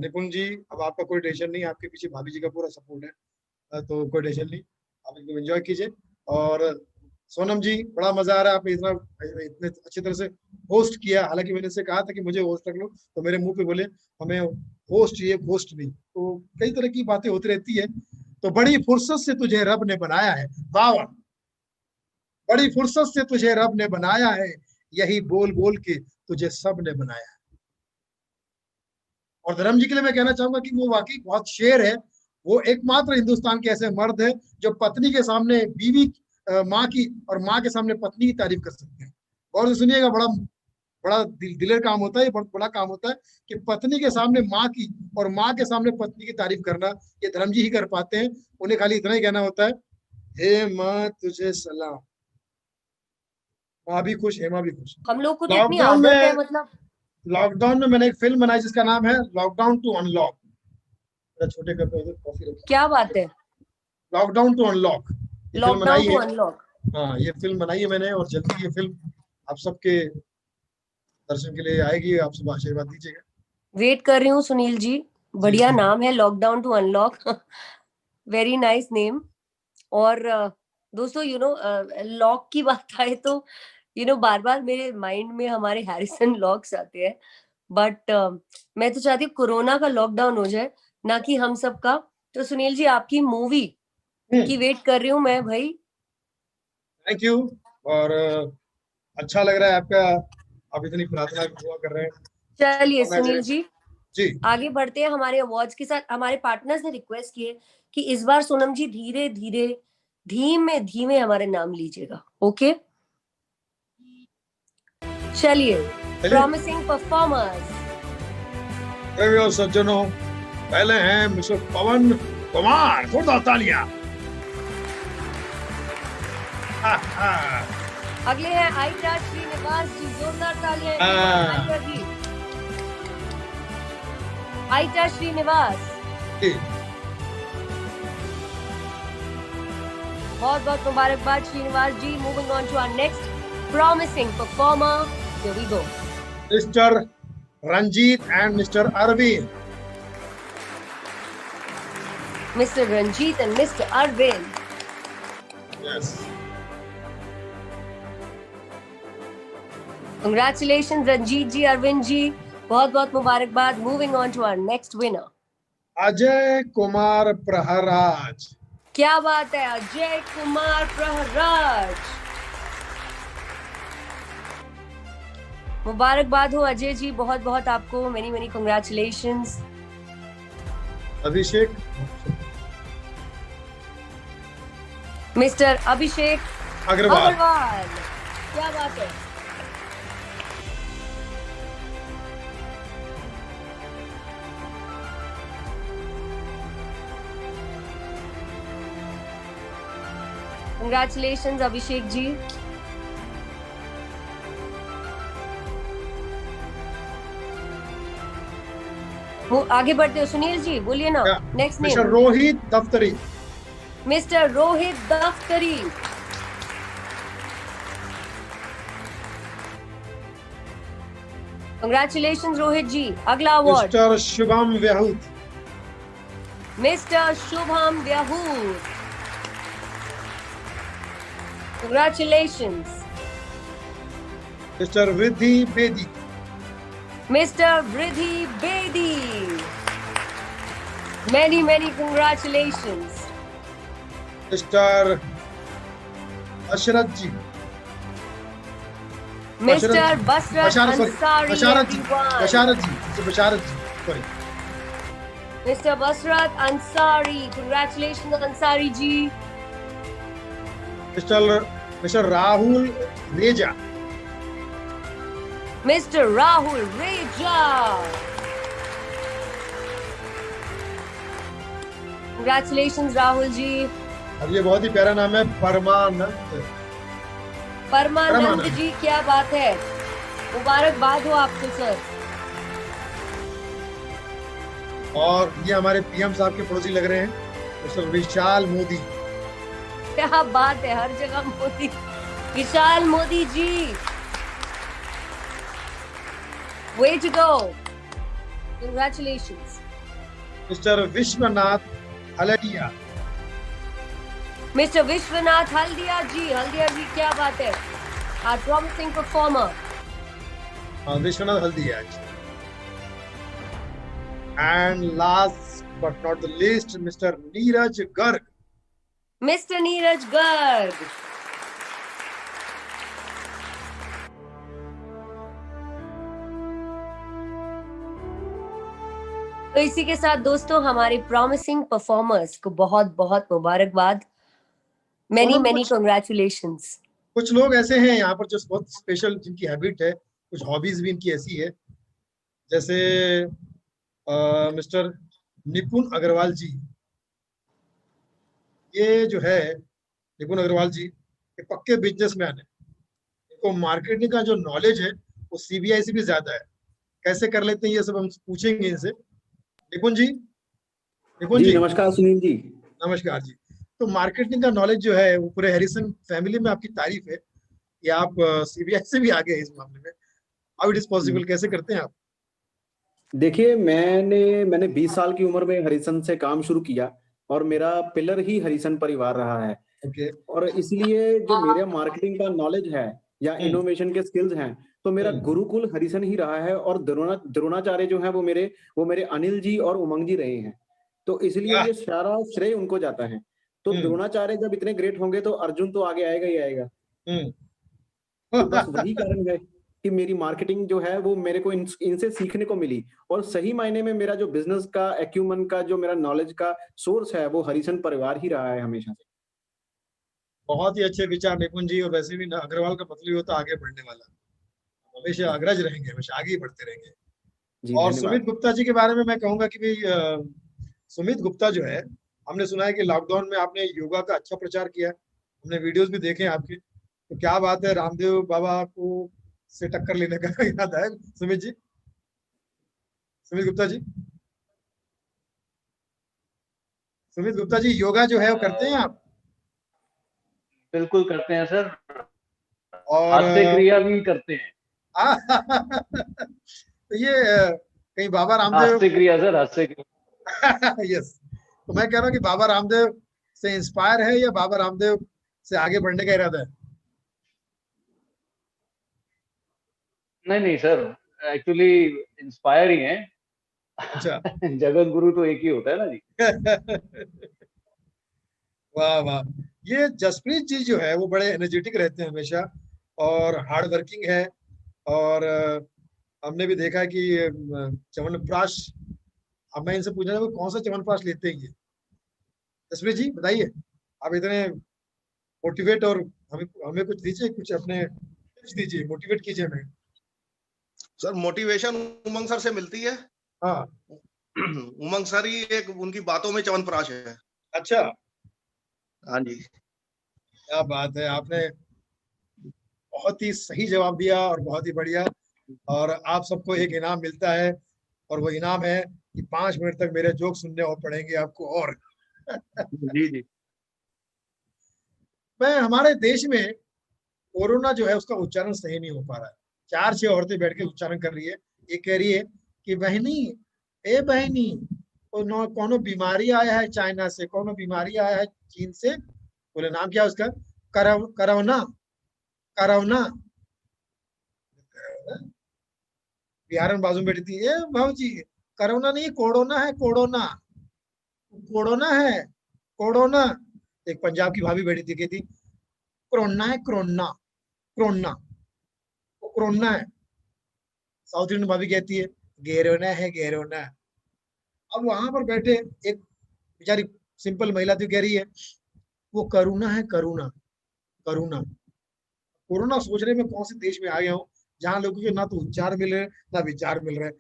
निपुण जी, अब आपका कोई टेंशन नहीं, आपके पीछे भाभी जी का पूरा सपोर्ट है, तो कोई टेंशन नहीं, आप एकदम एंजॉय कीजिए। और सोनम जी, बड़ा मजा आ रहा है, आपने इतने अच्छी तरह से होस्ट किया। हालांकि मैंने से कहा था कि मुझे होस्ट रख लो, तो मेरे मुंह पे बोले हमें होस्ट चाहिए, होस्ट नहीं। तो कई तरह की बातें होती रहती है। तो बड़ी फुर्सत से तुझे रब ने बनाया है, वाह वाह, बड़ी फुर्सत से तुझे रब ने बनाया है, यही बोल बोल के तुझे सब ने बनाया है। और धर्म जी के लिए मैं कहना चाहूंगा कि वो वाकई बहुत शेर है। वो एकमात्र हिंदुस्तान के ऐसे मर्द है जो पत्नी के सामने बीवी, माँ की, और माँ के सामने पत्नी की तारीफ कर सकते हैं। और सुनिएगा, बड़ा बड़ा दिलेर काम होता है, ये बहुत बड़ा काम होता है कि पत्नी के सामने माँ की और माँ के सामने पत्नी की तारीफ करना, ये धर्म जी ही कर पाते हैं। उन्हें खाली इतना ही कहना होता है, हे माँ तुझे सलाम। माँ भी खुश, हेमा भी खुश।
हम लोग को तो इतनी आदत है, मतलब
लॉकडाउन में मैंने एक फिल्म बनाई जिसका नाम है लॉकडाउन टू अनलॉक। छोटे कप में कॉफी रखी।
क्या बात है?
Lockdown to unlock,
lockdown to unlock.
हाँ, ये फिल्म बनाई है मैंने, और जल्दी ये फिल्म आप सबके दर्शन के लिए आएगी। आप सब आशीर्वाद दीजिएगा।
वेट कर रही हूँ सुनील जी, बढ़िया नाम है, lockdown to unlock. Very nice name. और दोस्तों लॉक की बात आए तो बार बार मेरे माइंड में हमारे हैरिसन लॉक्स आते हैं, बट मैं तो चाहती हूँ कोरोना का लॉकडाउन हो जाए, ना कि हम सबका। तो सुनील जी, आपकी मूवी की वेट कर रही हूँ मैं भाई।
Thank you. और अच्छा लग रहा है आपका, आप इतनी प्रार्थना दुआ कर रहे हैं।
चलिए सुनील जी
आगे
बढ़ते हैं हमारे अवार्ड्स के साथ। हमारे पार्टनर्स ने रिक्वेस्ट की है कि इस बार सोनम जी धीरे धीरे धीमे धीमे हमारे नाम लीजिएगा। ओके, चलिए। प्रॉमिसिंग परफॉर्मर्स
सज्जनों, पहले हैं मिस्टर पवन कुमार, जोरदार तालियां।
अगले हैं आइटा श्रीनिवास जी, जोरदार तालियां जी। आइटा श्रीनिवास, बहुत बहुत मुबारकबाद Srinivas ji. Moving on to our next promising performer, here we go.
Mr. Ranjit and Mr. Arvind.
Mr. Ranjit and Mr. Arvind.
Yes.
Congratulations Ranjit ji, Arvind ji, बहुत बहुत मुबारकबाद। Moving on to our next winner.
Ajay Kumar Praharaj.
क्या बात है, अजय कुमार प्रहराज। मुबारकबाद हो अजय जी, बहुत बहुत आपको मेनी मेनी कांग्रेचुलेशंस।
अभिषेक,
मिस्टर अभिषेक
अग्रवाल,
क्या बात है। कांग्रेचुलेशंस अभिषेक जी। वो आगे बढ़ते हो सुनील जी, बोलिए ना नेक्स्ट नेम।
मिस्टर रोहित दफ्तरी।
मिस्टर रोहित दफ्तरी, कांग्रेचुलेशंस रोहित जी। अगला award
mister Shubham Vyahut.
Mister Shubham Vyahut, congratulations.
Mister Vriddhi Bedi.
Mister Vriddhi Bedi, many many congratulations.
Mister Ashrat ji.
Mister Basharat Ansari,
Basharat ji, sorry.
Mister Basharat Ansari, congratulations Ansari ji.
Mister Rahul Reja.
Mister Rahul रेजा, congratulations राहुल जी।
अब ये बहुत ही प्यारा नाम है, परमानंद।
परमानंद जी, क्या बात है, मुबारकबाद हो आपको सर।
और ये हमारे पीएम साहब के पड़ोसी लग रहे हैं, मिस्टर विशाल मोदी।
क्या बात है, हर जगह Modi. Vishal Modi ji, way to go, congratulations.
Mister Vishwanath Haldia.
Mister Vishwanath Haldia ji, क्या बात है, our promising performer.
Vishwanath Haldia ji. And last but not the least, Mr. Neeraj Garg.
Mister Neeraj Garg, तो इसी के साथ दोस्तों हमारे प्रॉमिसिंग परफॉर्मर्स को बहुत बहुत मुबारकबाद, मेनी कांग्रेचुलेशंस।
कुछ लोग ऐसे हैं यहाँ पर जो बहुत स्पेशल, जिनकी हैबिट है, कुछ हॉबीज भी इनकी ऐसी है, जैसे मिस्टर निपुण अग्रवाल जी। ये जो है निपुण अग्रवाल जी, ये पक्के बिजनेसमैन है। इनको मार्केटिंग का जो नॉलेज है वो सीबीआई से भी ज्यादा है। कैसे कर लेते हैं ये सब हम पूछेंगे इनसे। निपुण जी, निपुण जी
नमस्कार। सुनील जी
नमस्कार जी। तो मार्केटिंग का नॉलेज जो है वो पूरे हैरिसन फैमिली में आपकी तारीफ है कि आप सीबीआई से भी आगे हैं इस मामले में। हाउ इट इज पॉसिबल, कैसे करते हैं आप?
देखिए, मैंने 20 साल की उम्र में हरिसन से काम शुरू किया और मेरा पिलर ही हरिसन परिवार रहा है। और इसलिए जो मेरे मार्केटिंग का नॉलेज है या इनोवेशन के स्किल्स हैं, तो मेरा गुरुकुल हरिसन ही रहा है। और द्रोणाचार्य जो है वो मेरे अनिल जी और उमंग जी रहे हैं। तो इसलिए ये सारा श्रेय उनको जाता है। तो द्रोणाचार्य जब इतने ग्रेट होंगे तो अर्जुन तो आगे आएगा ही आएगा। तो बस वही कारण है कि मेरी मार्केटिंग जो है वो मेरे को इनसे सीखने को मिली। और सही मायने में मेरा जो बिजनेस का एक्यूमन का जो मेरा नॉलेज का सोर्स है वो हरिसन परिवार ही रहा है हमेशा से।
बहुत ही अच्छे विचार निपुण जी। और वैसे भी अग्रवाल का मतलब होता है आगे बढ़ने वाला, हमेशा अग्रज रहेंगे, हमेशा आगे ही बढ़ते रहेंगे। और सुमित गुप्ता जी के बारे में मैं कहूंगा कि भाई सुमित गुप्ता जो है, हमने सुना है कि लॉकडाउन में आपने योगा का अच्छा प्रचार किया, हमने वीडियोस भी देखे हैं आपके। तो क्या बात है, रामदेव बाबा को से टक्कर लेने का याद है सुमित जी? सुमित गुप्ता जी, सुमित गुप्ता जी योगा जो है वो करते हैं आप?
बिल्कुल करते हैं सर,
और
हास्य क्रिया भी करते हैं।
तो ये कहीं बाबा रामदेव
हास्य क्रिया सर, हास्य क्रिया।
यस। तो मैं कह रहा हूँ कि बाबा रामदेव से इंस्पायर है या बाबा रामदेव से आगे बढ़ने का इरादा है?
नहीं सर, एक्चुअली इंस्पायर ही हैं।
अच्छा।
जगत गुरु तो एक ही होता है ना जी।
वाह वाह। ये जसप्रीत जी जो है वो बड़े एनर्जेटिक रहते हैं हमेशा और हार्ड वर्किंग है। और हमने भी देखा है कि च्यवनप्राश, अब मैं इनसे पूछना चाहूँ कौन सा च्यवनप्राश लेते हैं ये? जसप्रीत जी बताइए, आप इतने मोटिवेट, और हमें कुछ दीजिए, कुछ अपने टिप्स दीजिए, मोटिवेट कीजिए हमें।
सर मोटिवेशन उमंग सर से मिलती है।
हाँ।
उमंग सर ही एक उनकी बातों में च्यवनप्राश है।
अच्छा।
हाँ जी,
क्या बात है, आपने बहुत ही सही जवाब दिया और बहुत ही बढ़िया। और आप सबको एक इनाम मिलता है, और वो इनाम है कि 5 मिनट तक मेरे जोक सुनने और पड़ेंगे आपको। और
जी जी।
मैं हमारे देश में कोरोना जो है उसका उच्चारण सही नहीं हो पा रहा है। 4-6 औरतें बैठ के उच्चारण कर रही है। ये कह रही है कि बहनी, ए बहनी, कोनो बीमारी आया है चाइना से, कोनो बीमारी आया है चीन से। बोले नाम क्या उसका? करोना। करोना। बिहार में बाजू में बैठी थी, ए भाजी करोना नहीं, कोरोना है, कोरोना, कोरोना है, कोरोना। एक पंजाब की भाभी बैठी थी, कहती कोरोना है, कोरोना, कोरोना, कोरोना है। साउथ इंडियन भाभी कहती है गेरोना है, गेरोना। अब वहां पर बैठे एक बेचारी सिंपल महिला थी, कह रही है वो करुणा है, करुणा, करुणा। कोरोना सोच रहे मैं कौन से देश में आ गया हूँ जहां लोगों के ना तो उच्चार मिल रहे ना विचार मिल रहे।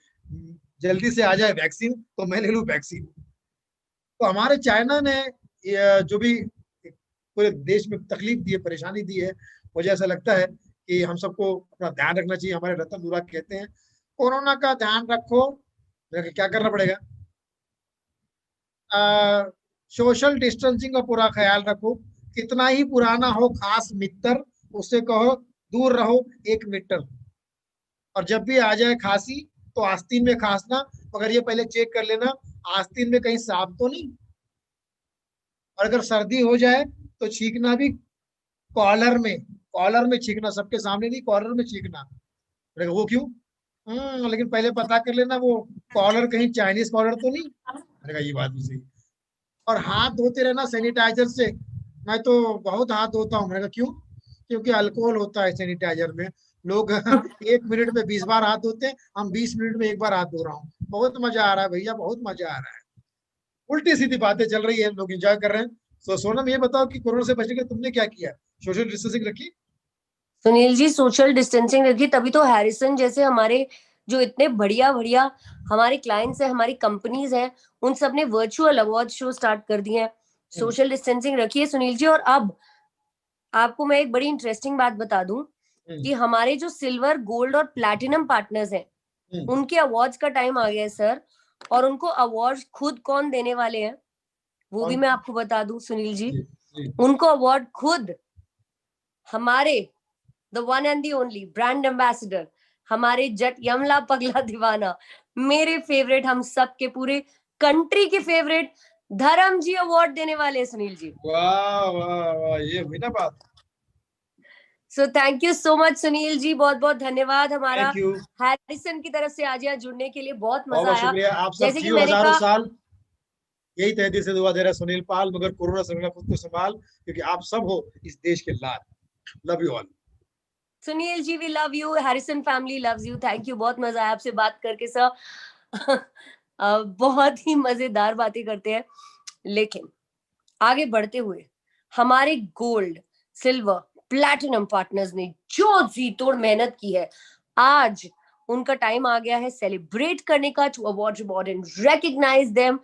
जल्दी से आ जाए वैक्सीन तो मैं ले लूं वैक्सीन। तो हमारे चाइना ने जो भी पूरे देश में तकलीफ दी है, परेशानी दी है, मुझे ऐसा लगता है कि हम सबको अपना ध्यान रखना चाहिए। हमारे रतन दुरा कहते हैं कोरोना का ध्यान रखो। क्या करना पड़ेगा? सोशल डिस्टेंसिंग का पूरा ख्याल रखो। कितना ही पुराना हो खास मित्र, उससे कहो दूर रहो 1 मीटर। और जब भी आ जाए खांसी तो आस्तीन में खांसना, मगर ये पहले चेक कर लेना आस्तीन में कहीं सांप तो नहीं। और अगर सर्दी हो जाए तो छींकना भी कॉलर में, कॉलर में छींकना, सबके सामने नहीं, कॉलर में छींकना। वो क्यों? लेकिन पहले पता कर लेना वो कॉलर कहीं चाइनीज कॉलर तो नहीं। अरे ये बात भी सही। और हाथ धोते रहना सैनिटाइजर से। मैं तो बहुत हाथ धोता हूँ। मैंने कहा क्यों? क्योंकि अल्कोहल होता है सैनिटाइजर में। लोग 1 मिनट में 20 बार हाथ धोते हैं, हम 20 मिनट में 1 बार हाथ धो रहा हूँ। बहुत मजा आ रहा है भैया, बहुत मजा आ रहा है। उल्टी सीधी बातें चल रही है, लोग एंजॉय कर रहे हैं। तो सोनम ये बताओ कि कोरोना से बचने के तुमने क्या किया? सोशल डिस्टेंसिंग रखी?
सुनील जी सोशल डिस्टेंसिंग रखी, तभी तो हैरिसन जैसे हमारे जो इतने बढ़िया बढ़िया हमारे क्लाइंट्स हैं, हमारी कंपनीज हैं, उन सब ने वर्चुअल अवार्ड शो स्टार्ट कर दिए हैं। सोशल डिस्टेंसिंग रखी है सुनील जी। और अब आपको मैं एक बड़ी इंटरेस्टिंग बात बता दूं कि हमारे जो सिल्वर, गोल्ड और प्लैटिनम पार्टनर्स हैं, उनके अवार्ड्स का टाइम आ गया है सर। और उनको अवार्ड खुद कौन देने वाले हैं वो भी मैं आपको बता दूं सुनील जी। उनको अवार्ड खुद हमारे the one and the only brand ambassador, हमारे जट यमला पगला दीवाना, मेरे फेवरेट, हम सब के पूरे कंट्री के फेवरेट धर्म जी अवार्ड देने वाले हैं सुनील जी।
वाह वाह वाह, ये हुई ना बात।
So thank you so much Sunil ji, बहुत बहुत धन्यवाद हमारा हैरिसन की तरफ से आज यहाँ जुड़ने के लिए। बहुत मजा आया।
शुक्रिया, आप सब
जैसे कि
जियो
मैंने
हजारों
कहा,
साल। यही तहदीद से दुआ दे रहा सुनील पाल, मगर कोरोना से खुद को संभाल, क्योंकि आप सब हो इस देश के लाल। Love you all.
Sunil ji we love you, Harrison family loves you. Thank you, बहुत मजा आया आपसे बात करके सर। बहुत ही मजेदार बातें करते हैं। लेकिन आगे बढ़ते हुए हमारे गोल्ड, सिल्वर, प्लैटिनम पार्टनर्स ने जो जी तोड़ मेहनत की है, आज उनका टाइम आ गया है सेलिब्रेट करने का, to award and recognize them.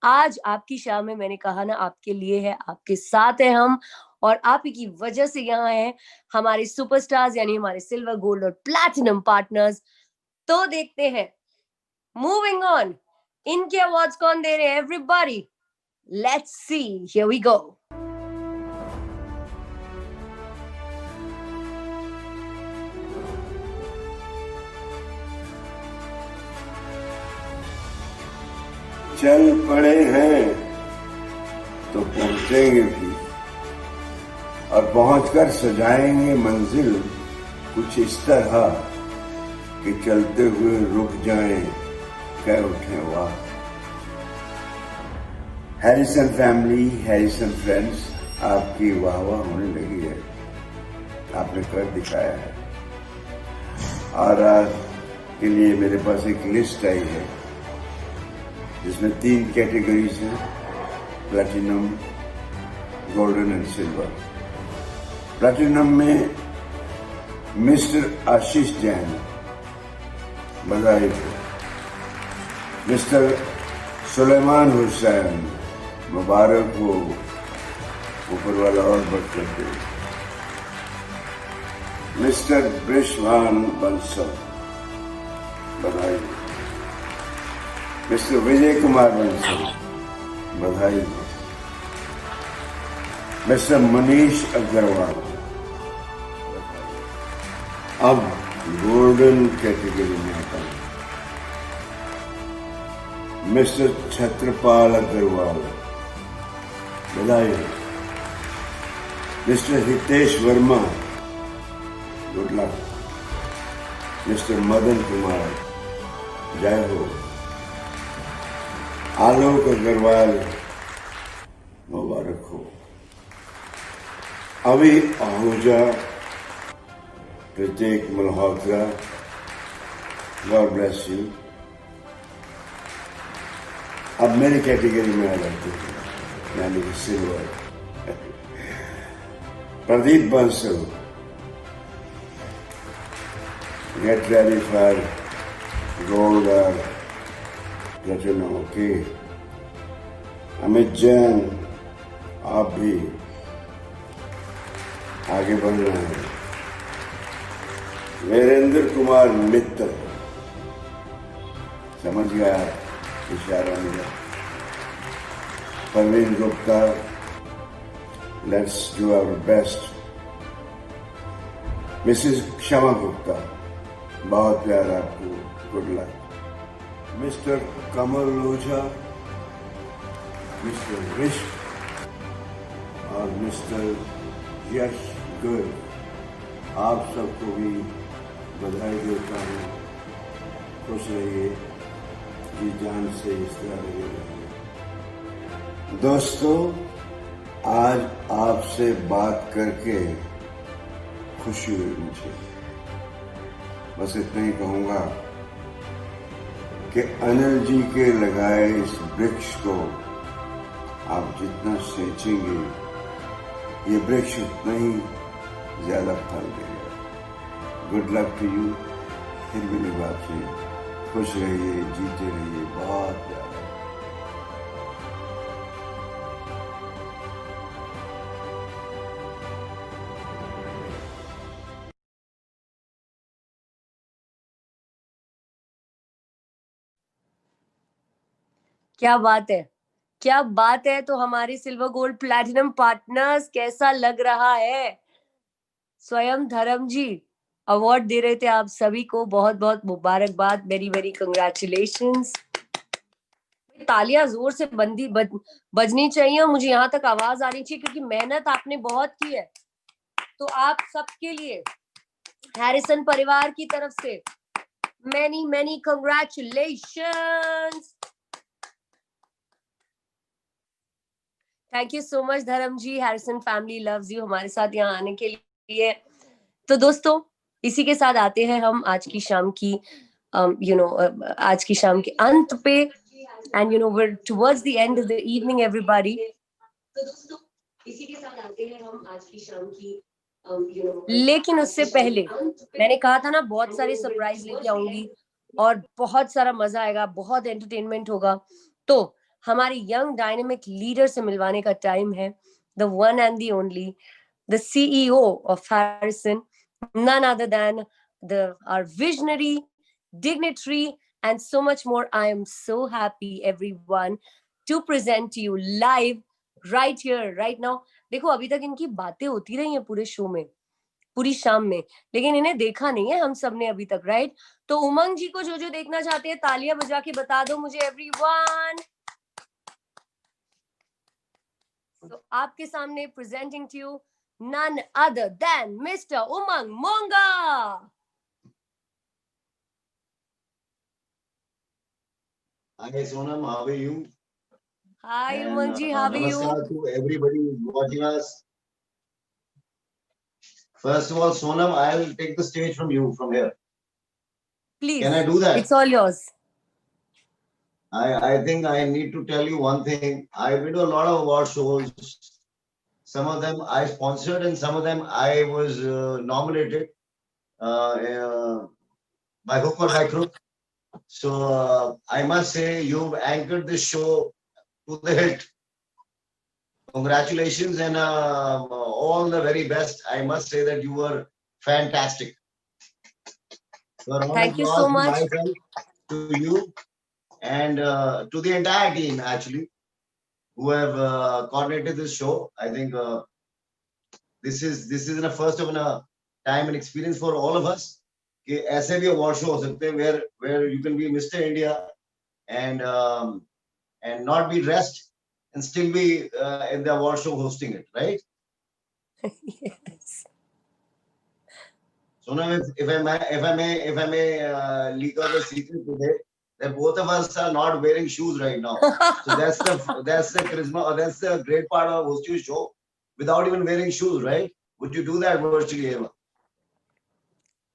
आज आपकी शाम में, मैंने कहा ना, आपके लिए है, आपके साथ है हम, और आप ही की वजह से यहाँ है हमारे सुपरस्टार्स, यानी हमारे सिल्वर, गोल्ड और प्लैटिनम पार्टनर्स। तो देखते हैं, मूविंग ऑन, इनके अवार्ड्स कौन दे रहे हैं। Everybody let's see, here we go.
चल पड़े हैं तो पहुंचेंगे भी, और पहुंचकर सजाएंगे मंजिल कुछ इस तरह कि चलते हुए रुक जाएं, कह उठे वाह। हैरिसन फैमिली, हैरिसन फ्रेंड्स, आपकी वाह वाह होने लगी है, आपने कर दिखाया है। और आज के लिए मेरे पास एक लिस्ट आई है जिसमें 3 कैटेगरीज हैं, platinum, golden and silver. Platinum में मिस्टर आशीष जैन, बधाई हो। मिस्टर सुलेमान हुसैन, मुबारक हो, ऊपर वाला और बरकत दे। मिस्टर ब्रिशवान बंसल, बधाई हो। मिस्टर विजय कुमार बंसल, बधाई हो। मिस्टर मनीष अग्रवाल। अब गोल्डन कैटेगरी में आता है मिस्टर छत्रपाल अग्रवाल, बधाई हो। Mister Hitesh Verma, good luck. Mister Madan Kumar, जय हो। आलोक अग्रवाल, मुबारक हो। अभी आहूजा, प्रत्येक मल्होत्रा, गॉड ब्लेस यू। अब मेरी कैटेगरी में आ जाते हैं, यानी कि silver. Pradeep Bansal, get ready for gold और प्लैटिनम, ओके। अमित जैन, आप भी आगे बढ़ना है। वीरेंद्र कुमार मित्तल, समझ गया इशारा मिला। Parveen Gupta, let's do our best. Missus Kshama Gupta, बहुत प्यार आपको, good luck. Mister Kamal Lojha, mister Vishwa और मिस्टर यश गुड, आप सबको भी बधाई देता हूँ। खुश रहिए, जी जान से इस तरह लगे रहिए। दोस्तों, आज आपसे बात करके खुशी हुई मुझे। बस इतना ही कहूँगा कि अनिल जी के लगाए इस वृक्ष को आप जितना सींचेंगे ये वृक्ष उतना ही ज्यादा फल देगा। Good luck to you. फिर मेरी बात से खुश रहिए, जीते रहिए बहुत ज्यादा।
क्या बात है, क्या बात है। तो हमारे सिल्वर गोल्ड प्लैटिनम पार्टनर्स कैसा लग रहा है? स्वयं धर्म जी अवार्ड दे रहे थे आप सभी को, बहुत बहुत मुबारकबाद, वेरी वेरी कंग्रेचुलेशंस। तालियां जोर से बजनी चाहिए और मुझे यहाँ तक आवाज आनी चाहिए क्योंकि मेहनत आपने बहुत की है। तो आप सबके लिए हैरिसन परिवार की तरफ से many many congratulations. Thank you so much धर्म जी। हैरिसन फैमिली लव्स यू हमारे साथ यहाँ आने के लिए। तो दोस्तों इसी के साथ आते हैं हम आज की शाम की आज की शाम के अंत पे। And we're towards the end of the evening everybody. तो दोस्तों इसी के साथ आते हैं हम आज की शाम की लेकिन उससे पहले मैंने कहा था ना बहुत सारे सरप्राइज लेके आऊंगी और बहुत सारा मजा आएगा, बहुत एंटरटेनमेंट होगा। तो हमारी यंग डायनेमिक लीडर से मिलवाने का टाइम है। The one and the only, the CEO of Harrison, none other than our visionary, dignitary and so much more. I am so happy everyone to present to you live right here right now. देखो अभी तक इनकी बातें होती रही हैं पूरे show में, पूरी शाम में, लेकिन इन्हें देखा नहीं है हम सब ने अभी तक, राइट? तो उमंग जी को जो देखना चाहते हैं तालियां बजा के बता दो मुझे एवरीवन। तो आपके सामने presenting to you none other than Mr. Umang Monga.
Hi Sonam, how are you?
Hi Umang ji, how are you?
Namaskar to everybody watching us. First of all, Sonam, I'll take the stage from you from here.
Please.
Can I do that?
It's all yours.
I think I need to tell you one thing. I've been to a lot of award shows. Some of them I sponsored and some of them I was nominated by hook or by crook. So I must say you've anchored this show to the hilt. Congratulations and all the very best. I must say that you were fantastic. So
thank you so much.
To you and to the entire team actually, who have coordinated this show. I think this is a first of a time and experience for all of us. कि ऐसे भी award show हो सकते हैं where you can be Mr. India and not be dressed and still be in the award show hosting it, right?
Yes.
So now if I may leak out the secret today, that both of us are not wearing shoes right now. So that's the charisma, or that's the great part of hosting a show without even wearing shoes, right? Would you do that virtually ever?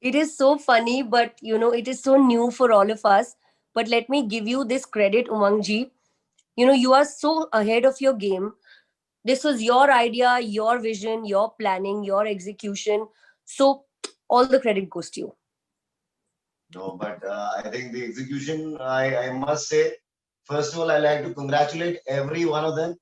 It is so funny, but it is so new for all of us. But let me give you this credit, Umang ji. You are so ahead of your game. This was your idea, your vision, your planning, your execution. So all the credit goes to you.
No, but I think the execution, I must say, first of all, I like to congratulate every one of them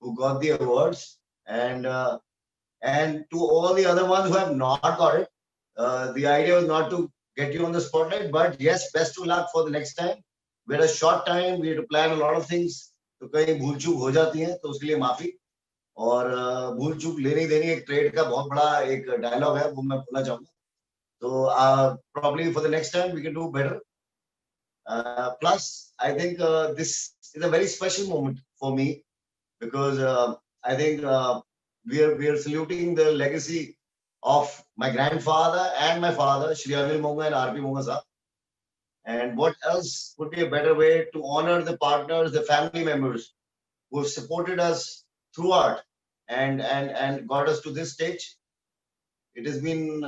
who got the awards, and to all the other ones who have not got it. The idea was not to get you on the spotlight, but yes, best of luck for the next time. We had a short time, we had to plan a lot of things. तो कहीं भूल चूक हो जाती है तो उसके लिए माफी, और भूल चूक लेनी देनी एक ट्रेड का बहुत बड़ा एक डायलॉग है, वो मैं बोलना चाहूंगा। So probably for the next time we can do better. Plus, I think this is a very special moment for me because I think we are saluting the legacy of my grandfather and my father, Shri Anil Monga and R.P. Monga sahab. And what else would be a better way to honor the partners, the family members who have supported us throughout and got us to this stage. It has been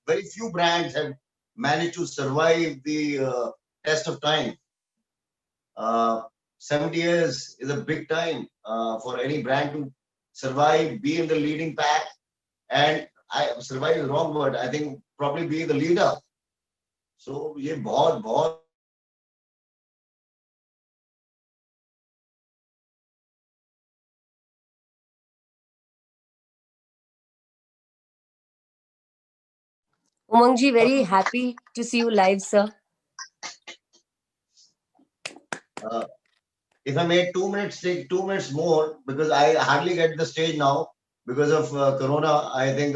very few brands have managed to survive the test of time. 70 years is a big time for any brand to survive, be in the leading pack, and survive is the wrong word. I think probably be the leader. So ये बहुत
Umang ji, very happy to see you live, sir.
If I may, 2 minutes, take 2 minutes more, because I hardly get the stage now because of Corona. I think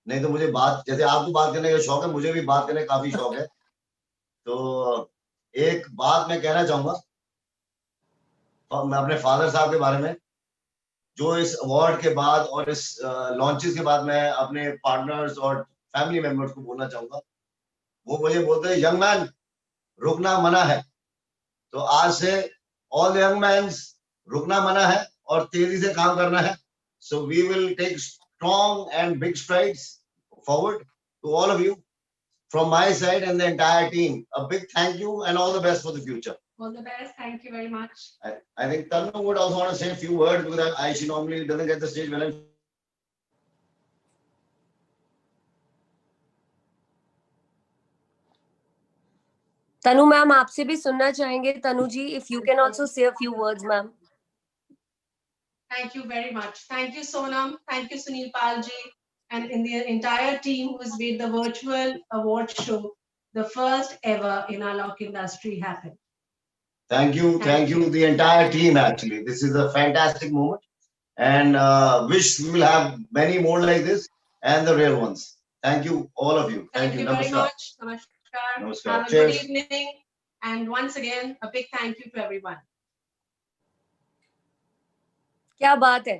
नहीं तो मुझे बात, जैसे आपको बात करने का शौक है, मुझे भी बात करने का काफी शौक है. तो एक बात मैं कहना चाहूंगा, मैं अपने फादर साहब के बारे में, जो इस अवार्ड के बाद और इस लॉन्चेस के बाद मैं अपने पार्टनर्स और फैमिली मेंबर्स को बोलना चाहूंगा. वो मुझे बोलते हैं, यंग मैन, रुकना मना है. तो आज से ऑल द यंग मैन्स, रुकना मना है और तेजी से काम करना है. So we will take strong and big strides forward. To all of you, from my side and the entire team, a big thank you and all the best for the future.
All the best. Thank you very much.
I think Tanu would also want to say a few words, because she normally doesn't get the stage when I'm.
Tanu ma'am, आपसे भी सुनना चाहेंगे. तनु जी, if you can also say a few words, ma'am.
Thank you very much. Thank you, Sonam. Thank you, Sunil Palji, and in the entire team who has made the virtual award show the first ever in our lock industry happen.
Thank you, the entire team. Actually, this is a fantastic moment, and wish we will have many more like this and the real ones. Thank you, all of you.
Thank you very much. Namaskar.
Namaskar.
Have a good evening, and once again, a big thank you to everyone.
क्या बात है.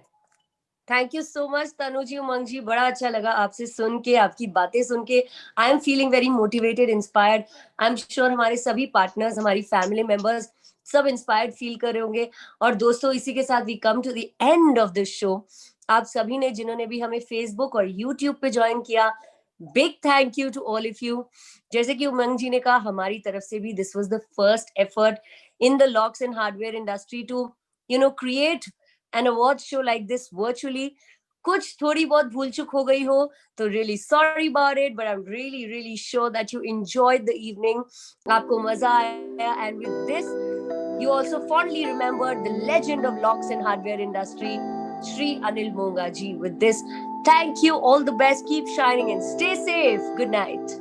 Thank you so much तनु जी, उमंग जी. बड़ा अच्छा लगा आपसे सुन के, आपकी बातें सुन के. I am feeling very motivated, inspired. I am sure हमारे सभी पार्टनर्स, हमारी फैमिली मेंबर्स सब इंस्पायर्ड फील कर रहे होंगे. और दोस्तों, इसी के साथ we come to the end of this show. आप सभी ने, जिन्होंने भी हमें फेसबुक और यूट्यूब पे ज्वाइन किया, big thank you to all of you. जैसे कि उमंग जी ने कहा, हमारी तरफ से भी this was the first effort in the locks and hardware industry to create an award show like this virtually. कुछ थोड़ी बहुत भूल चुक हो गई हो तो really sorry about it, but I'm really sure that you enjoyed the evening. आपको मजा आया, and with this you also fondly remembered the legend of locks and hardware industry, Shri Anil Monga ji. With this, thank you, all the best, keep shining and stay safe. Good night.